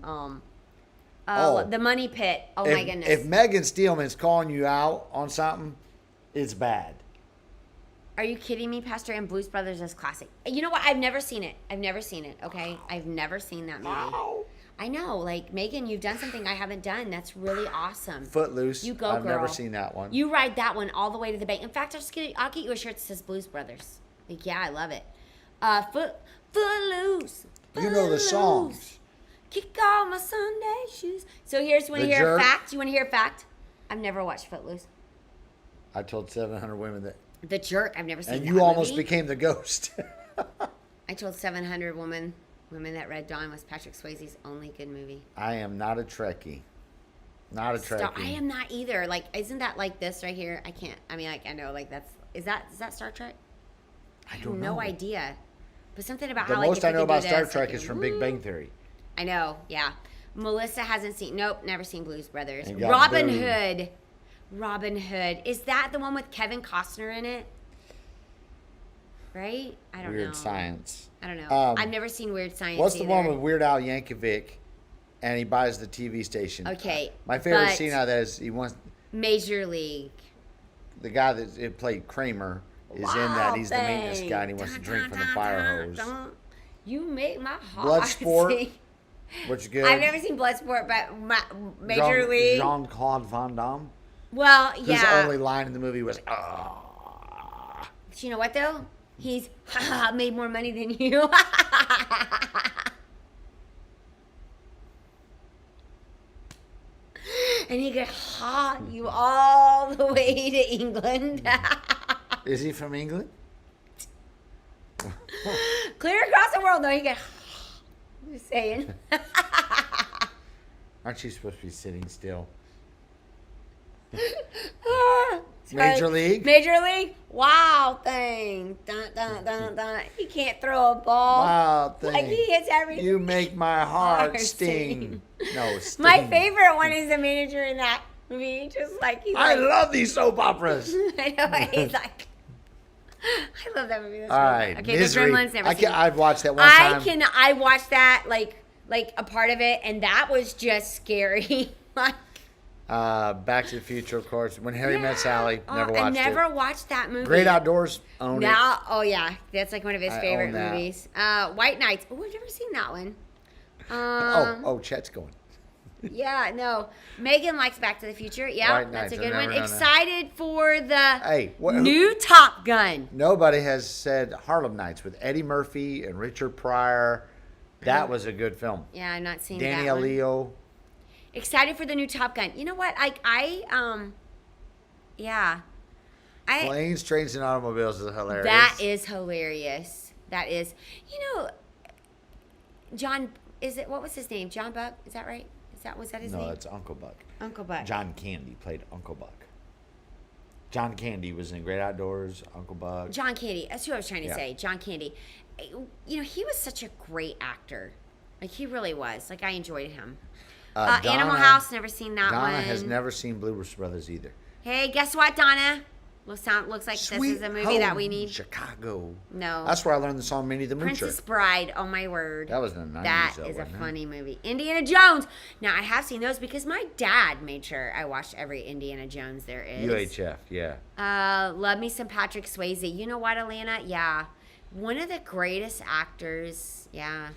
Oh. The Money Pit. Oh if, my goodness. If Megan Steelman's calling you out on something, it's bad. Are you kidding me, Pastor? And Blues Brothers is classic. You know what? I've never seen it. Okay, I've never seen that movie. Wow. I know, like Megan, you've done something I haven't done. That's really awesome. Footloose. You go, I've girl. never seen that one. You ride that one all the way to the bank. In fact, I'll get you a shirt that says Blues Brothers. Like, yeah, I love it. Footloose. You know the Footloose. songs. Kick off my Sunday shoes. So here's when you The hear a Jerk. fact. You want to hear a fact? I've never watched Footloose. I told 700 women that, The Jerk. I've never seen. and that you almost movie. became the ghost. I told 700 women that Red Dawn was Patrick Swayze's only good movie. I am not a Trekkie. Not a Trekkie. Star, I am not either. Like, isn't that like this right here? I can't. I mean, like, I know, like is that Star Trek? I have don't no know. idea. But something about The how like most if I we know could do about Star this, Trek like, is from Big Bang Theory. I know. Yeah. Melissa hasn't seen. Nope, never seen Blues Brothers. And got Robin booed. Hood. Robin Hood. Is that the one with Kevin Costner in it? Right? I don't know. Weird Science. I don't know. Um, I've never seen Weird Science. What's the one either. with Weird Al Yankovic, and he buys the TV station? Okay, My favorite but- scene out of that is he wants Major League? the guy that played Kramer is in that. He's the maintenance guy, and he wants to drink from the fire hose. You make my heart Bloodsport, sing. which is good. I've never seen Bloodsport, but Major League. Jean-Claude Van Damme. Well, Whose yeah. only line in the movie was, ah. But you know what though? He's made more money than you. And he could haunt you all the way to England. Is he from England? Clear across the world, though. He could. Just saying. Aren't you supposed to be sitting still? Sorry. Major League? Major League? Wow thing. Dun, dun, dun, dun. He can't throw a ball. Wow, thing. Like he hits everything. You make my heart Heart sting. No, sting. My favorite one is the manager in that movie. Just like he's I like, love these soap operas. I know. He's like, I love that movie. That's All cool. right, Okay, Misery. The Gremlins. Never seen. I've watched that one time. I watched that like a part of it, and that was just scary. Like, Back to the Future, of course. When Harry Met Sally. Never watched I never it. watched that movie. Great Outdoors. Own it. Now, oh yeah, that's like one of his I favorite own that. movies. White Knights. Oh, I've never seen that one. Chet's going. Yeah, no. Megan likes Back to the Future. Yeah, White that's a Knights, good I've one. never done that. Excited for the Hey, new Top Gun. Nobody has said Harlem Nights with Eddie Murphy and Richard Pryor. That was a good film. Yeah, I'm not seeing Danny that one. Aleo. Excited for the new Top Gun. You know what? Yeah. Planes, Trains, and Automobiles is hilarious. That is hilarious. That is, John, what was his name? John Buck? Is that right? Was that his name? No, it's Uncle Buck. Uncle Buck. John Candy played Uncle Buck. John Candy was in Great Outdoors, Uncle Buck. John Candy. That's who I was trying to Yeah. say. John Candy. He was such a great actor. Like, he really was. Like, I enjoyed him. Animal House, never seen that one. Donna has never seen Blues Brothers either. Hey, guess what, Donna? Looks like this is a movie that we need. Chicago. No. That's where I learned the song Minnie the Moocher. Princess Bride. Oh, my word. That was in the 90s. That though, is a wasn't it? funny movie. Indiana Jones. Now, I have seen those because my dad made sure I watched every Indiana Jones there is. UHF, yeah. Love me some Patrick Swayze. You know what, Alana? Yeah. One of the greatest actors. Yeah.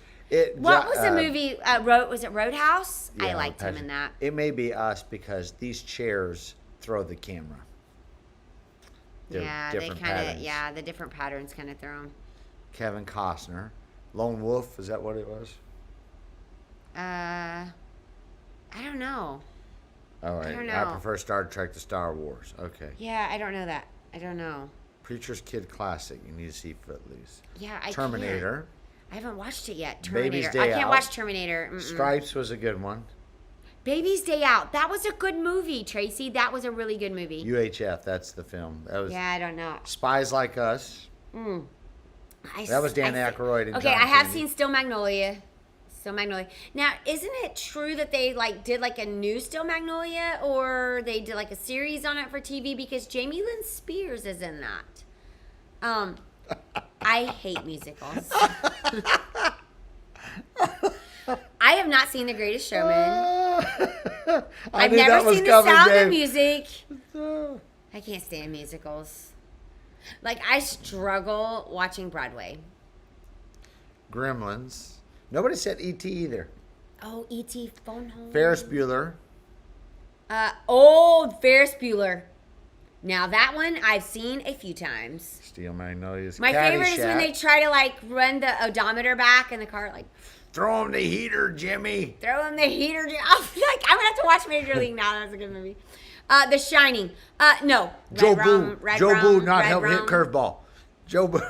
What was the movie? Was it Roadhouse? I Yeah, liked him in that. It may be us because these chairs throw the camera. They're Yeah, different they kind of. patterns. Yeah, the different patterns kind of throw them. Kevin Costner. Lone Wolf, is that what it was? I don't know. All right. don't I know. prefer Star Trek to Star Wars. Okay. Yeah, I don't know that. I don't know. Preacher's Kid Classic. You need to see Footloose. Yeah, I Terminator. Can't. I haven't watched it yet. Baby's Terminator. Day I can't Out. watch Terminator. Mm-mm. Stripes was a good one. Baby's Day Out. That was a good movie, Tracy. That was a really good movie. UHF, that's the film. That was Yeah, I don't know. Spies Like Us. Mm. That was Dan Aykroyd and Okay, John I have Candy. seen Still Magnolia. Still Magnolia. Now, isn't it true that they did a new Still Magnolia, or they did a series on it for TV because Jamie Lynn Spears is in that? I hate musicals. I have not seen The Greatest Showman. I've knew that never was seen The coming, Sound babe. of Music. I can't stand musicals. I struggle watching Broadway. Gremlins. Nobody said E.T. either. Oh, E.T. Phone Home. Ferris Bueller. Old Ferris Bueller. Now that one I've seen a few times. Steel Magnolias. My favorite is when Caddyshack. they try to run the odometer back in the car, Throw him the heater, Jimmy. throw in the heater. I'm gonna have to watch Major League now. That's a good movie. The Shining. No. Joe Red Rum, Boo. Red Joe Rum, Boo not Red helping hit Rum. curveball. Joe Boo.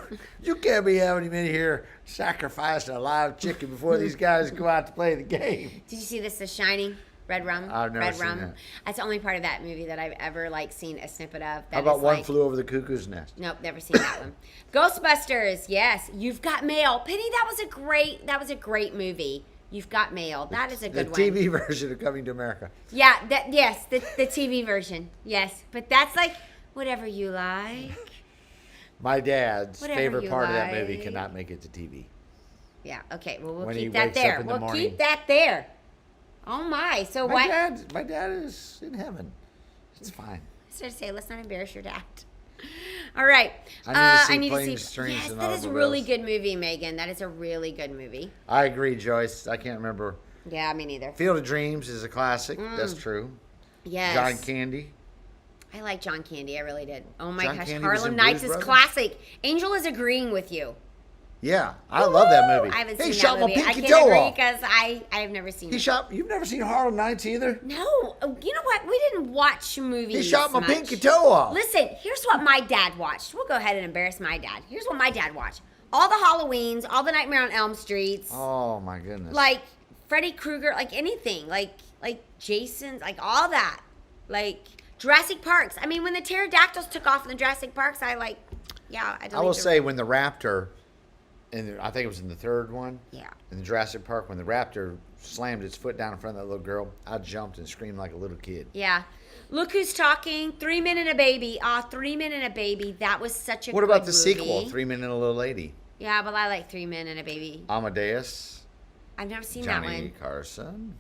You can't be having him in here sacrificing a live chicken before these guys go out to play the game. Did you see this? The Shining. Red Rum. I've never Red seen Rum. that. That's the only part of that movie that I've ever seen a snippet of. How about One Flew Over the Cuckoo's Nest? Nope, never seen that one. Ghostbusters, yes. You've Got Mail. Penny, that was a great movie. You've Got Mail. That is a good one. The TV version of Coming to America. Yeah, the TV version. Yes. But that's whatever you like. My dad's Whatever favorite you part of that movie like. cannot make it to TV. Yeah, okay. Well, we'll When he keep that wakes up there. in the We'll morning. keep that there. Oh my. So My what? dad is in heaven. It's fine. I started to say, let's not embarrass your dad. All right. I need to see Planes, Trains, Yes, and that is a really Automobiles. good movie, Megan. That is a really good movie. I agree, Joyce. I can't remember. Yeah, me neither. Field of Dreams is a classic. That's true. Yes. John Candy. I like John Candy. I really did. Oh my John gosh. Candy was Harlem in Nights Blues is Brothers? classic. Angel is agreeing with you. Yeah, I love that movie. I haven't He seen shot that my movie. I pinky can't toe agree off. because I have never seen He it. shot. You've never seen Harlem Nights either. No. You know what? We didn't watch movies He shot my much. pinky toe off. Listen, here's what my dad watched. We'll go ahead and embarrass my dad. Here's what my dad watched. All the Halloweens, all the Nightmare on Elm Streets, Oh my goodness. Freddy Krueger, anything. Like Jason, all that. Jurassic Parks. I mean, when the pterodactyls took off in the Jurassic Parks, I I will say when the raptor, and I think it was in the third one. Yeah. In the Jurassic Park, when the raptor slammed its foot down in front of that little girl, I jumped and screamed like a little kid. Yeah. Look Who's Talking, 3 Men and a Baby. 3 Men and a Baby. That was such a What good about the movie. sequel, 3 Men and a Little Lady? Yeah, but I like 3 Men and a Baby. Amadeus. I've never seen Johnny that one. Carson.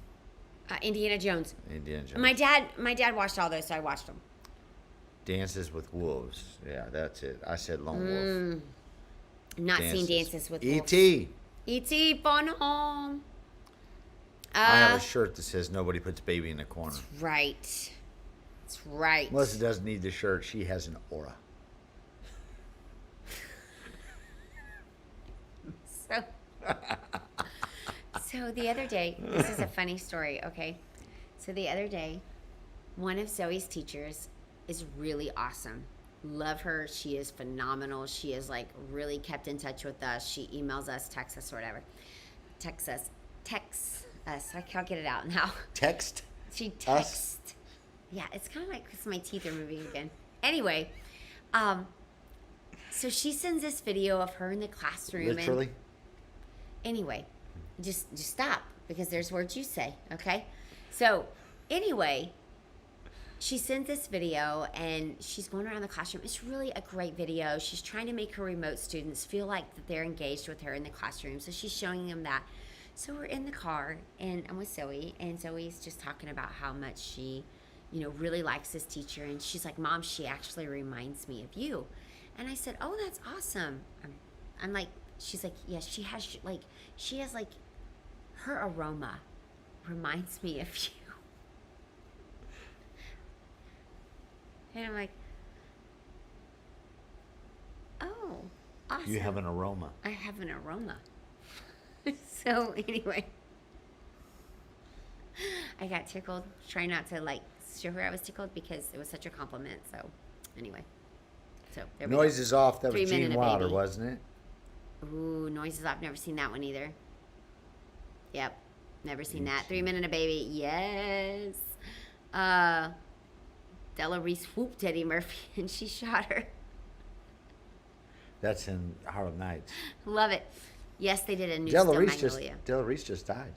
Indiana Jones. Indiana Jones. My dad watched all those, so I watched them. Dances with Wolves. Yeah, that's it. I said Lone Wolf. Not seen Dances with Wolves. E.T. E.T. Phone Home. I have a shirt that says nobody puts baby in the corner. Right. That's right. Melissa doesn't need the shirt. She has an aura. So the other day, this is a funny story, okay? So the other day, one of Zoe's teachers is really awesome. Love her. She is phenomenal. She is like really kept in touch with us. She emails us, texts us, or whatever. Texts us. I can't get it out now. Text? She texts. Yeah, it's kind of like because my teeth are moving again. Anyway, so she sends this video of her in the classroom. Literally? Anyway, just stop because there's words you say, okay? So anyway, she sent this video and she's going around the classroom. It's really a great video. She's trying to make her remote students feel like that they're engaged with her in the classroom. So she's showing them that. So we're in the car and I'm with Zoe, and Zoe's just talking about how much she, really likes this teacher. And she's like, Mom, she actually reminds me of you. And I said, oh, that's awesome. I'm like, she's like, yes, she has like her aroma reminds me of you. And I'm like, oh, awesome. You have an aroma. I have an aroma. So anyway, I got tickled. Try not to show her I was tickled because it was such a compliment. So anyway, there we Noise go. is off. That 3 was Minute Gene a Wilder, Baby. wasn't it? Ooh, Noise is off. Never seen that one either. Yep, never seen that. 3 Minute a Baby. Yes. Della Reese whooped Eddie Murphy and she shot her. That's in Harlem Nights. Love it. Yes, they did a new Della Still Reese just died.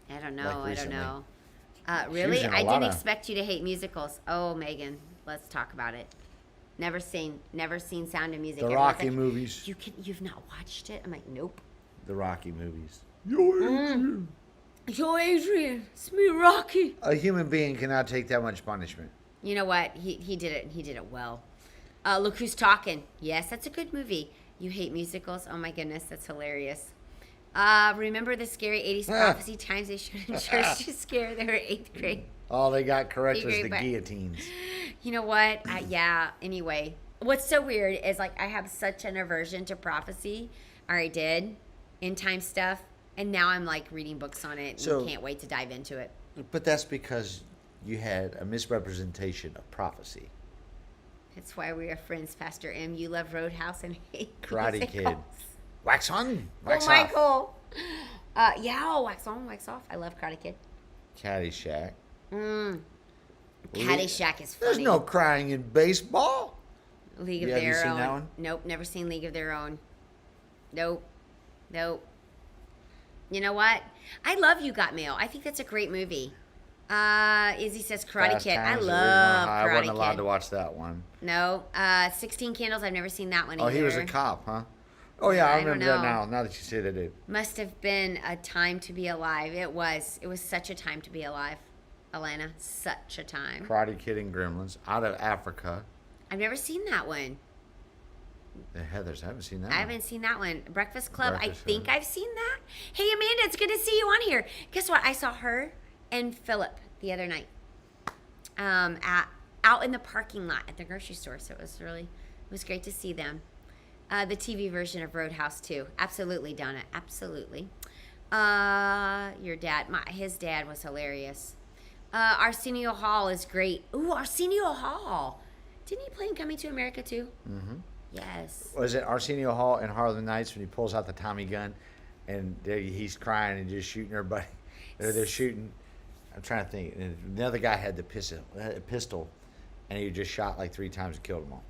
I don't know. like I don't recently. know. She was Really? in a I lot didn't of- expect you to hate musicals. Oh, Megan, let's talk about it. Never seen Sound of Music. The Everyone's Rocky like, movies. You've not watched it? I'm like, nope. The Rocky movies. Yo, Adrian, it's me, Rocky. A human being cannot take that much punishment. You know what? He did it. And he did it well. Look Who's Talking. Yes, that's a good movie. You hate musicals? Oh my goodness, that's hilarious. Remember the scary 80s prophecy times they showed in church to scare their 8th grade? All they got correct was Great, the but- guillotines. You know what? Yeah, anyway. What's so weird is I have such an aversion to prophecy, or I did, end time stuff, and now I'm reading books on it So- and can't wait to dive into it. But that's because you had a misrepresentation of prophecy. That's why we are friends, Pastor M. You love Roadhouse and hate Karate musicals. Kid. Wax on, wax Oh, off. Michael. Wax on, wax off. I love Karate Kid. Caddyshack. Caddyshack is funny. There's no crying in baseball. League of Have you Their seen Own. that one? Nope, never seen League of Their Own. Nope. You know what? I love You Got Mail. I think that's a great movie. Izzy says Karate Fast Kid. I Times at love Ridgemont High. I wasn't Karate allowed Kid. to watch that one. No. 16 Candles. I've never seen that one Oh, either. he was a cop, huh? Oh, yeah, I I don't remember that know. now. Now that you say that, dude. Must have been a time to be alive. It was. It was such a time to be alive, Alana. Such a time. Karate Kid and Gremlins. Out of Africa. I've never seen that one. The Heathers. I haven't seen that I one. haven't seen that one. Breakfast Club. Breakfast I think Club. I've seen that. Hey, Amanda, it's good to see you on here. Guess what? I saw her and Philip the other night. Out in the parking lot at the grocery store. So it was great to see them. The TV version of Roadhouse too. Absolutely, Donna. Absolutely. Your dad, his dad was hilarious. Arsenio Hall is great. Ooh, Arsenio Hall. Didn't he play in Coming to America too? Mm-hmm. Yes. Was it Arsenio Hall in Harlem Nights when he pulls out the Tommy gun and he's crying and just shooting everybody? Or they're shooting. I'm trying to think. And the other guy had the pistol, and he just shot 3 times and killed them all.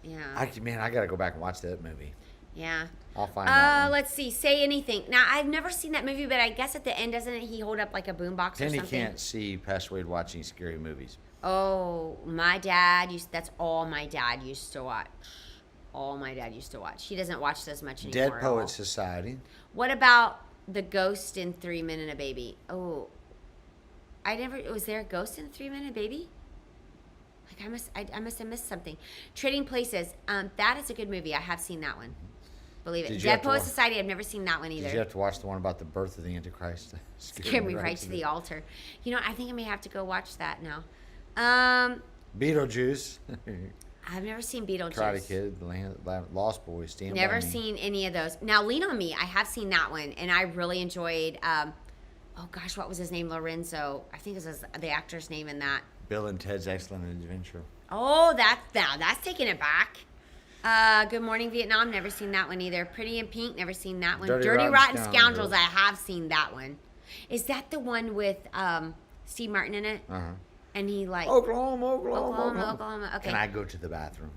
Yeah. I gotta go back and watch that movie. Yeah. I'll find that one. Let's see. Say Anything. Now, I've never seen that movie, but I guess at the end, doesn't he hold up a boombox or Penny something? can't see past Wade watching scary movies. Oh, my dad that's all my dad used to watch. All my dad used to watch. He doesn't watch those much anymore. Dead at all. Poets Society. What about the ghost in 3 Men and a Baby? Oh, was there a ghost in 3 Men and a Baby? I must have missed something. Trading Places. That is a good movie. I have seen that one. Believe it. Did you Dead have to Poets wa- Society. I've never seen that one either. Did you have to watch the one about the birth of the Antichrist? Scared me right to the altar. I think I may have to go watch that now. Beetlejuice. I've never seen Beetlejuice. Karate Kid, Lost Boys, Stand By Never Me. seen any of those. Now, Lean on Me. I have seen that one, and I really enjoyed oh gosh, what was his name? Lorenzo. I think it was the actor's name in that. Bill and Ted's Excellent Adventure. Oh, that's taking it back. Good Morning Vietnam. Never seen that one either. Pretty in Pink. Never seen that one. Dirty Rotten Scoundrels. I have seen that one. Is that the one with Steve Martin in it? Uh-huh. And he like Oklahoma. Okay. Can I go to the bathroom?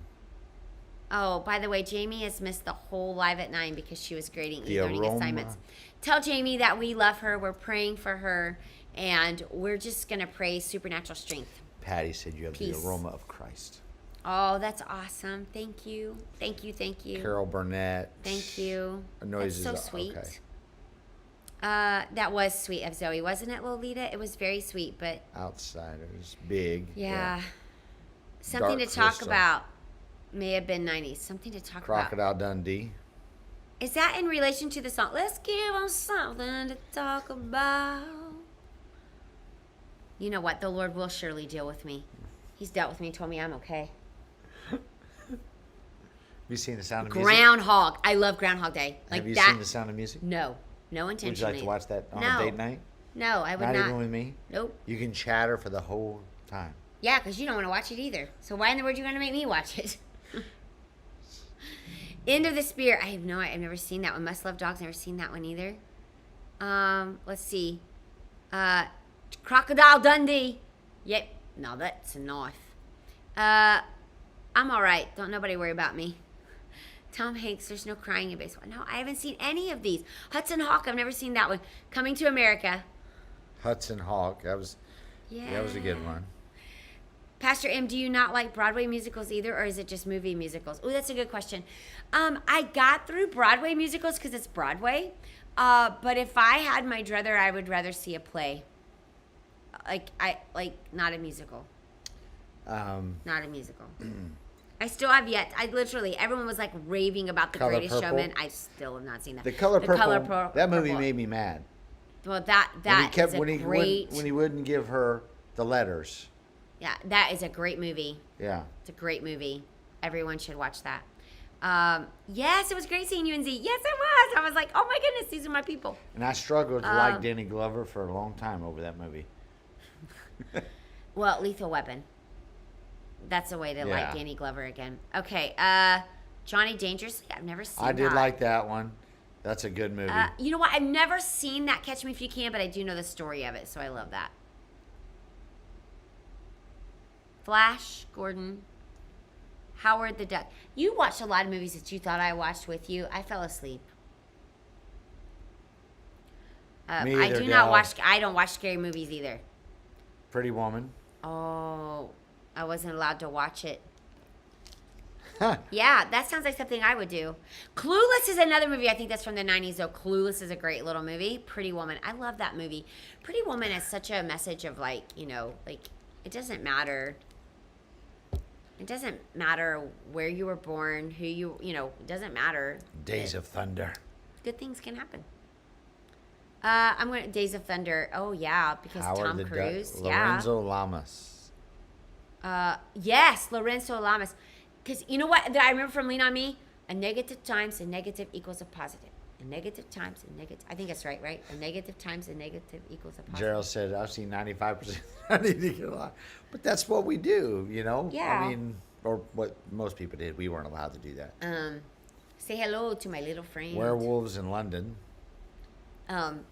Oh, by the way, Jamie has missed the whole Live at 9 because she was grading The e-learning aroma. assignments. Tell Jamie that we love her. We're praying for her, and we're just gonna pray supernatural strength. Patty said you have Peace. the aroma of Christ. Oh, that's awesome. Thank you. Thank you. Carol Burnett. Thank you. Noises. That's so sweet. Okay. That was sweet of Zoe, wasn't it, Lolita? It was very sweet, but Outsiders. Big. yeah. Something Dark to talk Crystal. about. May have been 90s. Something to talk about. Crocodile Dundee. Is that in relation to the song? Let's give them something to talk about. You know what? The Lord will surely deal with me. He's dealt with me, told me I'm okay. Have you seen The Sound of Music? Groundhog. I love Groundhog Day. Like Have you that. seen The Sound of Music? No. No intention. Would you like to watch that on No. a date night? No, I would not. Not even with me? Nope. You can chatter for the whole time. Yeah, because you don't want to watch it either. So why in the world are you going to make me watch it? End of the Spear. I've never seen that one. Must Love Dogs. Never seen that one either. Let's see. Crocodile Dundee. Yep. No, that's a knife. I'm all right. Don't nobody worry about me. Tom Hanks. There's no crying in baseball. No, I haven't seen any of these. Hudson Hawk. I've never seen that one. Coming to America. Hudson Hawk. That was a good one. Pastor M, do you not like Broadway musicals either, or is it just movie musicals? Oh, that's a good question. I got through Broadway musicals because it's Broadway. But if I had my druther, I would rather see a play. Not a musical. Not a musical. I still have yet. Everyone was like raving about The Color Greatest Purple? Showman. I still have not seen that. The Color Purple. That movie Purple. made me mad. Well, that is a great. When he wouldn't give her the letters. Yeah, that is a great movie. Yeah. It's a great movie. Everyone should watch that. Yes, it was great seeing you in Z. Yes, it was. I was like, oh my goodness, these are my people. And I struggled to like Danny Glover for a long time over that movie. Well, Lethal Weapon. That's a way to like Yeah. Danny Glover again. Okay, Johnny Dangerously. I've never seen that. I did like that one. That's a good movie. You know what? I've never seen that Catch Me If You Can, but I do know the story of it, so I love that. Flash Gordon. Howard the Duck. You watched a lot of movies that you thought I watched with you. I fell asleep. Me I either, do not Dal. watch. I don't watch scary movies either. Pretty Woman. Oh, I wasn't allowed to watch it. Huh. Yeah, that sounds like something I would do. Clueless is another movie. I think that's from the 90s, though. Clueless is a great little movie. Pretty Woman. I love that movie. Pretty Woman has such a message of, like, it doesn't matter. It doesn't matter where you were born, it doesn't matter. Days of Thunder. Good things can happen. I'm going to Days of Thunder. Oh, yeah, because Howard Tom the Cruise. Duck. Yeah. Lorenzo Lamas. Yes, Lorenzo Lamas. Because you know what I remember from Lean On Me? A negative times a negative equals a positive. A negative times a negative. I think that's right? A negative times a negative equals a positive. Gerald said, I've seen 95%. I need to get a lot. But that's what we do, Yeah. I mean, or what most people did. We weren't allowed to do that. Say hello to my little friend. Werewolves in London.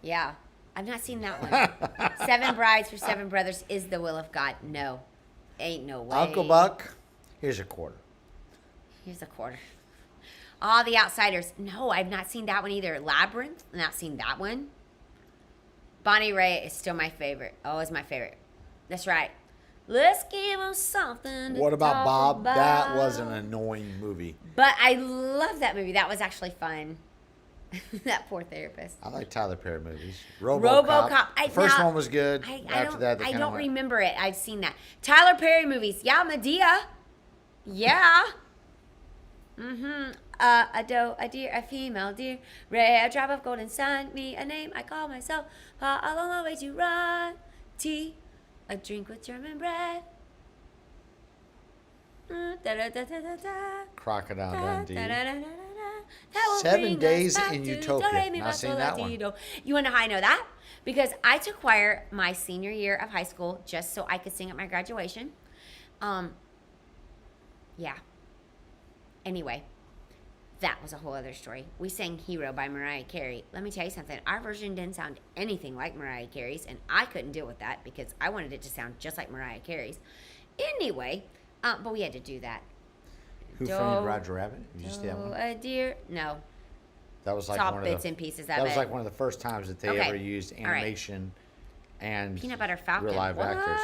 Yeah. I've not seen that one. 7 Brides for 7 Brothers is the will of God. No. Ain't no way. Uncle Buck, here's a quarter. Here's a quarter. All the Outsiders. No, I've not seen that one either. Labyrinth. Not seen that one. Bonnie Raitt is still my favorite. Always my favorite. That's right. Let's give them something to What about talk Bob? about. That was an annoying movie. But I love that movie. That was actually fun. That poor therapist. I like Tyler Perry movies. RoboCop. The first one was good. After that, I don't remember it. I've seen that. Tyler Perry movies. Yeah, Medea. Yeah. A doe, a deer, a female deer, rare drop of golden sun, me a name I call myself, far along the way to run, tea, a drink with German bread. Da, da, da, da, da, da. Crocodile Da, Dundee. da, da, da, da, da. that will 7 bring Days us back in to Utopia. do, re, mi, Not fa, seen sol, that la, one. ti, do. You want to know how I know that? Because I took choir my senior year of high school just so I could sing at my graduation. Yeah. Anyway, that was a whole other story. We sang Hero by Mariah Carey. Let me tell you something. Our version didn't sound anything like Mariah Carey's, and I couldn't deal with that because I wanted it to sound just like Mariah Carey's. Anyway, but we had to do that. Who Framed Roger Rabbit? Did you see that one? A deer? No. That was like It's all one bits of the, and pieces of That was it. like one of the first times that they Okay. ever used All right. animation and Peanut Butter Falcon. real live what? actors.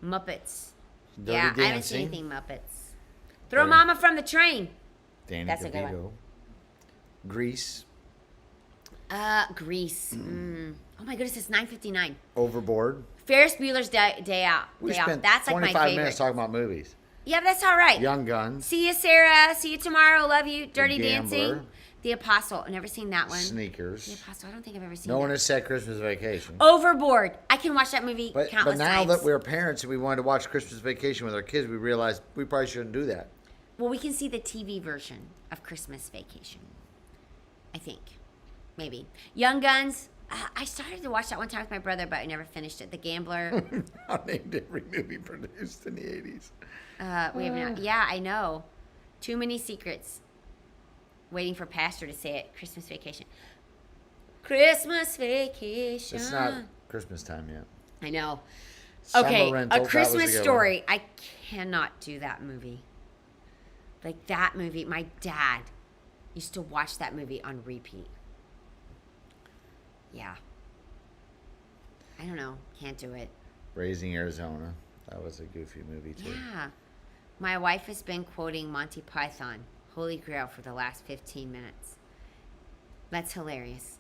Muppets. Dirty yeah, Dancing. I haven't seen anything Muppets. Throw Dirty- Mama from the Train. Danny That's a good DeVito. Grease. Grease. Oh my goodness, it's 9:59. Overboard. Ferris Bueller's Day Out. We Day Off. spent That's like 25 my favorite. minutes talking about movies. Yeah, that's all right. Young Guns. See you, Sarah. See you tomorrow. Love you. Dirty Gambler. Dancing. The Apostle. I've never seen that one. The Sneakers. Apostle. I don't think I've ever seen No that. one has said Christmas Vacation. Overboard. I can watch that movie But countless now times. that we're parents and we wanted to watch Christmas Vacation with our kids, we realized we probably shouldn't do that. Well, we can see the TV version of Christmas Vacation. I think. Maybe. Young Guns. I started to watch that one time with my brother, but I never finished it. The Gambler. I named every movie produced in the 80s. We have not. Yeah, I know. Too Many Secrets. Waiting for Pastor to say it. Christmas Vacation. Christmas Vacation. It's not Christmas time yet. I know. Summer Okay, Rental, A that was Christmas good one. Story. I cannot do that movie. Like that movie, my dad used to watch that movie on repeat. Yeah. I don't know. Can't do it. Raising Arizona. That was a goofy movie, too. Yeah. My wife has been quoting Monty Python, Holy Grail, for the last 15 minutes. That's hilarious.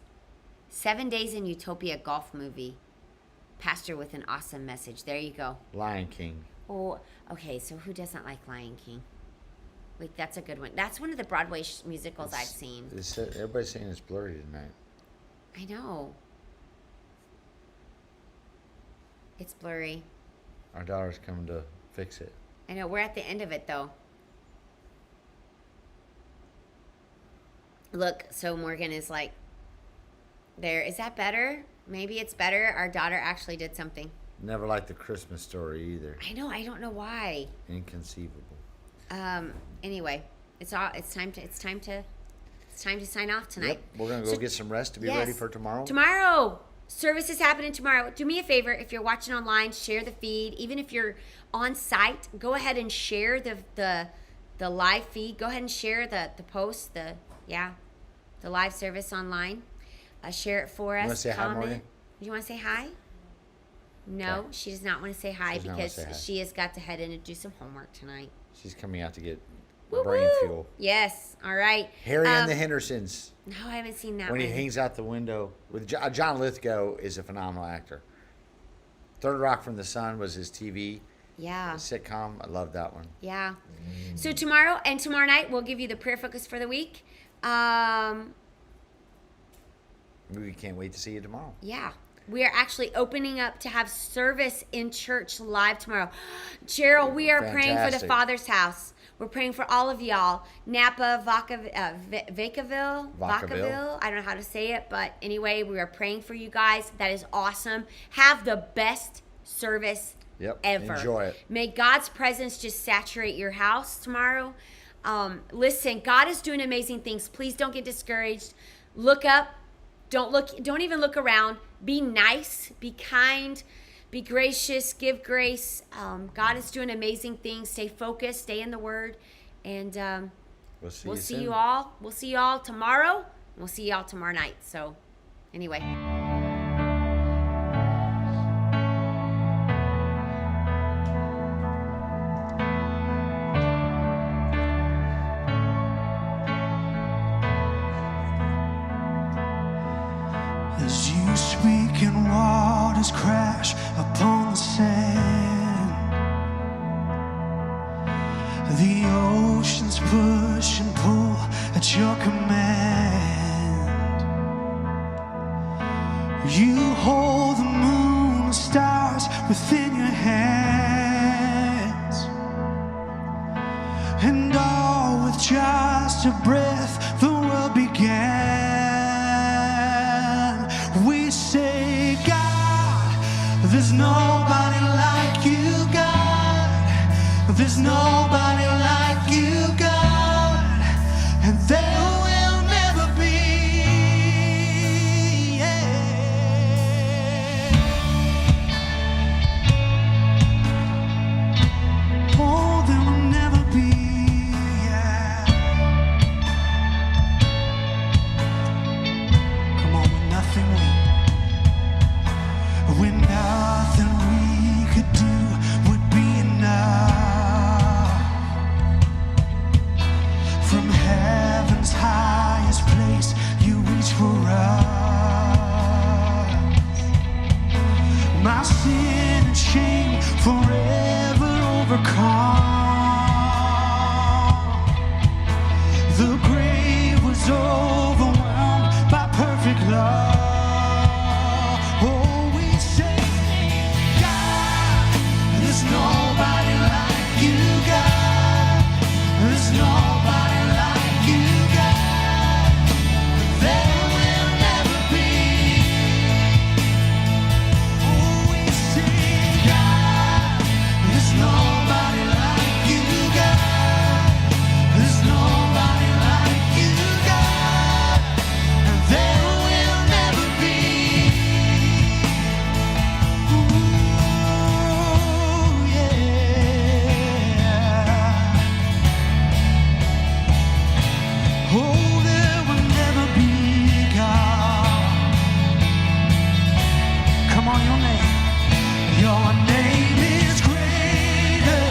7 Days in Utopia golf movie. Pastor with an awesome message. There you go. Lion King. Oh, okay. So who doesn't like Lion King? Like, that's a good one. That's one of the Broadway musicals I've seen. Everybody's saying it's blurry tonight. I know. It's blurry. Our daughter's coming to fix it. I know. We're at the end of it, though. Look, so Morgan is like, there. Is that better? Maybe it's better. Our daughter actually did something. Never liked the Christmas Story either. I know. I don't know why. Inconceivable. Anyway, it's time to sign off tonight. Yep, we're gonna go get some rest to be ready for tomorrow. Tomorrow. Service is happening tomorrow. Do me a favor, if you're watching online, share the feed. Even if you're on site, go ahead and share the live feed. Go ahead and share the post, the live service online. Share it for us. wanna say hi, Morgan? Do you want to say hi? No, Okay. she does not want to say hi She does not wanna because say hi. she has got to head in and do some homework tonight. She's coming out to get Woo brain woo. fuel. Yes. All right. Harry and the Hendersons. No, I haven't seen that When one. he hangs out the window with John Lithgow is a phenomenal actor. Third Rock from the Sun was his TV Yeah. sitcom. I love that one. Yeah. So tomorrow night we'll give you the prayer focus for the week. We can't wait to see you tomorrow. Yeah. We are actually opening up to have service in church live tomorrow. Gerald, we are praying for the Fantastic. Father's house. We're praying for all of y'all. Napa, Vacaville. I don't know how to say it, but anyway, we are praying for you guys. That is awesome. Have the best service Yep. ever. Enjoy it. May God's presence just saturate your house tomorrow. Listen, God is doing amazing things. Please don't get discouraged. Look up. Don't even look around. Be nice, be kind, be gracious, give grace. God is doing amazing things. Stay focused, stay in the word, and We'll see we'll you see soon. you all. We'll see you all tomorrow. We'll see you all tomorrow night. So, anyway. As you speak and waters crash upon the sand, the oceans push and pull at your command. You hold the moon and stars within your hands, and all with just last breath the world began. We say, God, there's nobody like you, God. There's nobody like you, God. And there will never be. Oh, there will never be. Come on, when nothing we could do would be enough. From heaven's highest place, you reach for us. My sin and shame forever overcome. The grave was overwhelmed by perfect love. Oh, we say, God, there's nobody like you, God. There's nobody like you, God. There will never be. Oh, we say, God, there's nobody like you, God. There's nobody like you, God. And there will never be. Ooh, yeah. Oh, there will never be, God. Come on, your name. Your name is greater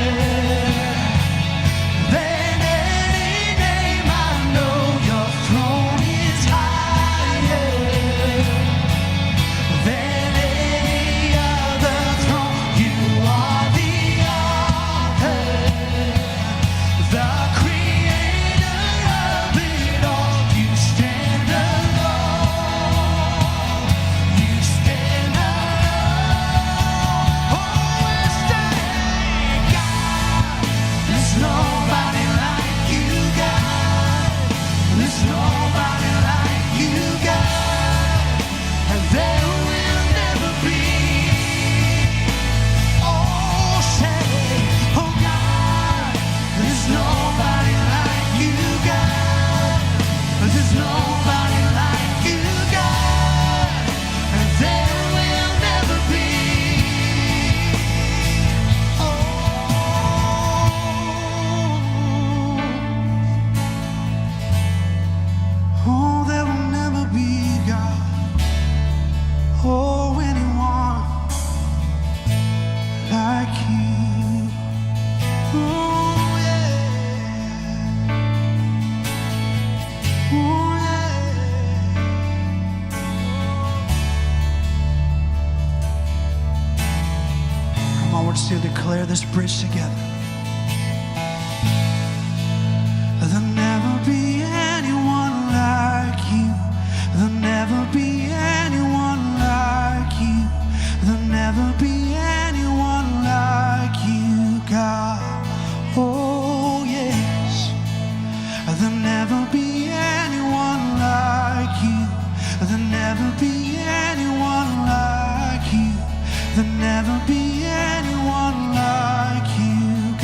than any name I know. Your throne is higher than any other throne. You are the author, the creator of it all. You stand alone. You stand alone. Oh, and say, God, there's nobody like you, God. There's nobody like you, God. And there will never be. Oh, say, oh God, there's nobody like you, God. There's nobody like you, God. And there will never be. Oh, there will never be, God. Oh, anyone like you. Oh, yeah. Oh, yeah. Come on, we're just gonna declare this bridge together. There'll never be anyone like you. There'll never be anyone like you. There'll never be anyone like you, God. Oh, yes. There'll never be anyone like you. There'll never be anyone like you. There'll never be anyone like you,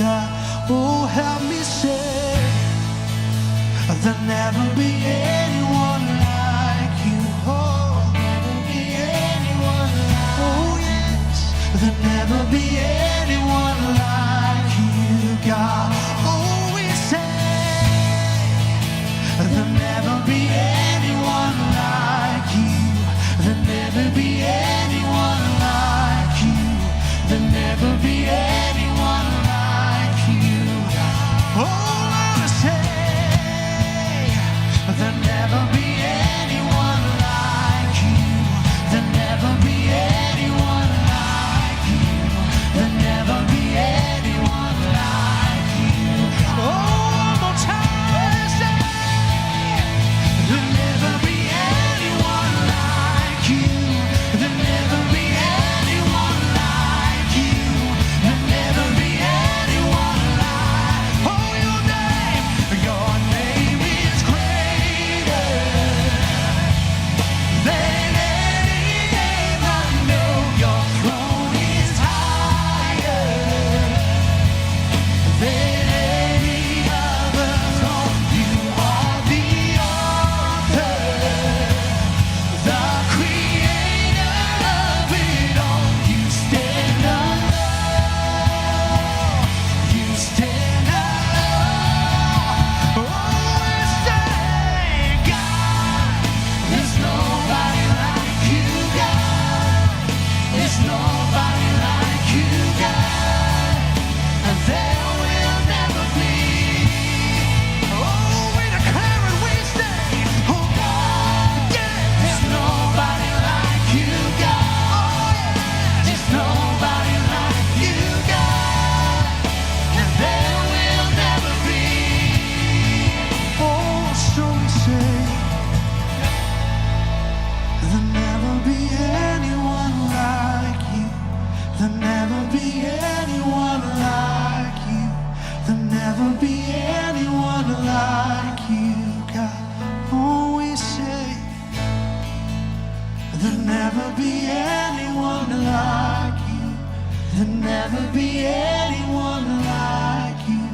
There'll never be anyone like you.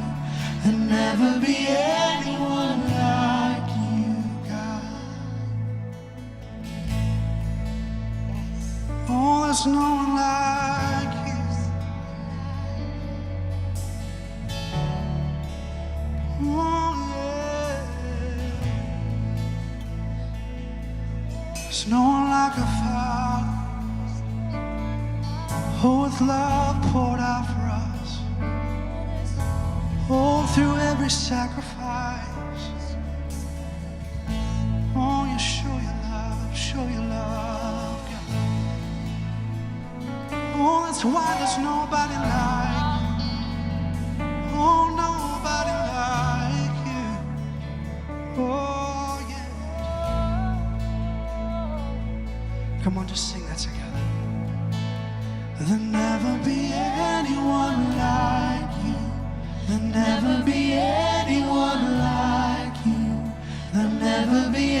There'll never be anyone like you, God. Oh, there's no one like you. Oh, yeah. There's no one like a Father. Oh, with love poured out for us. Oh, through every sacrifice. Oh, you show your love, God. Oh, that's why there's nobody like you. Oh, nobody like you. Oh, yeah. Come on, just sing that together. There'll never be anyone like you. There'll never be anyone like you. There'll never be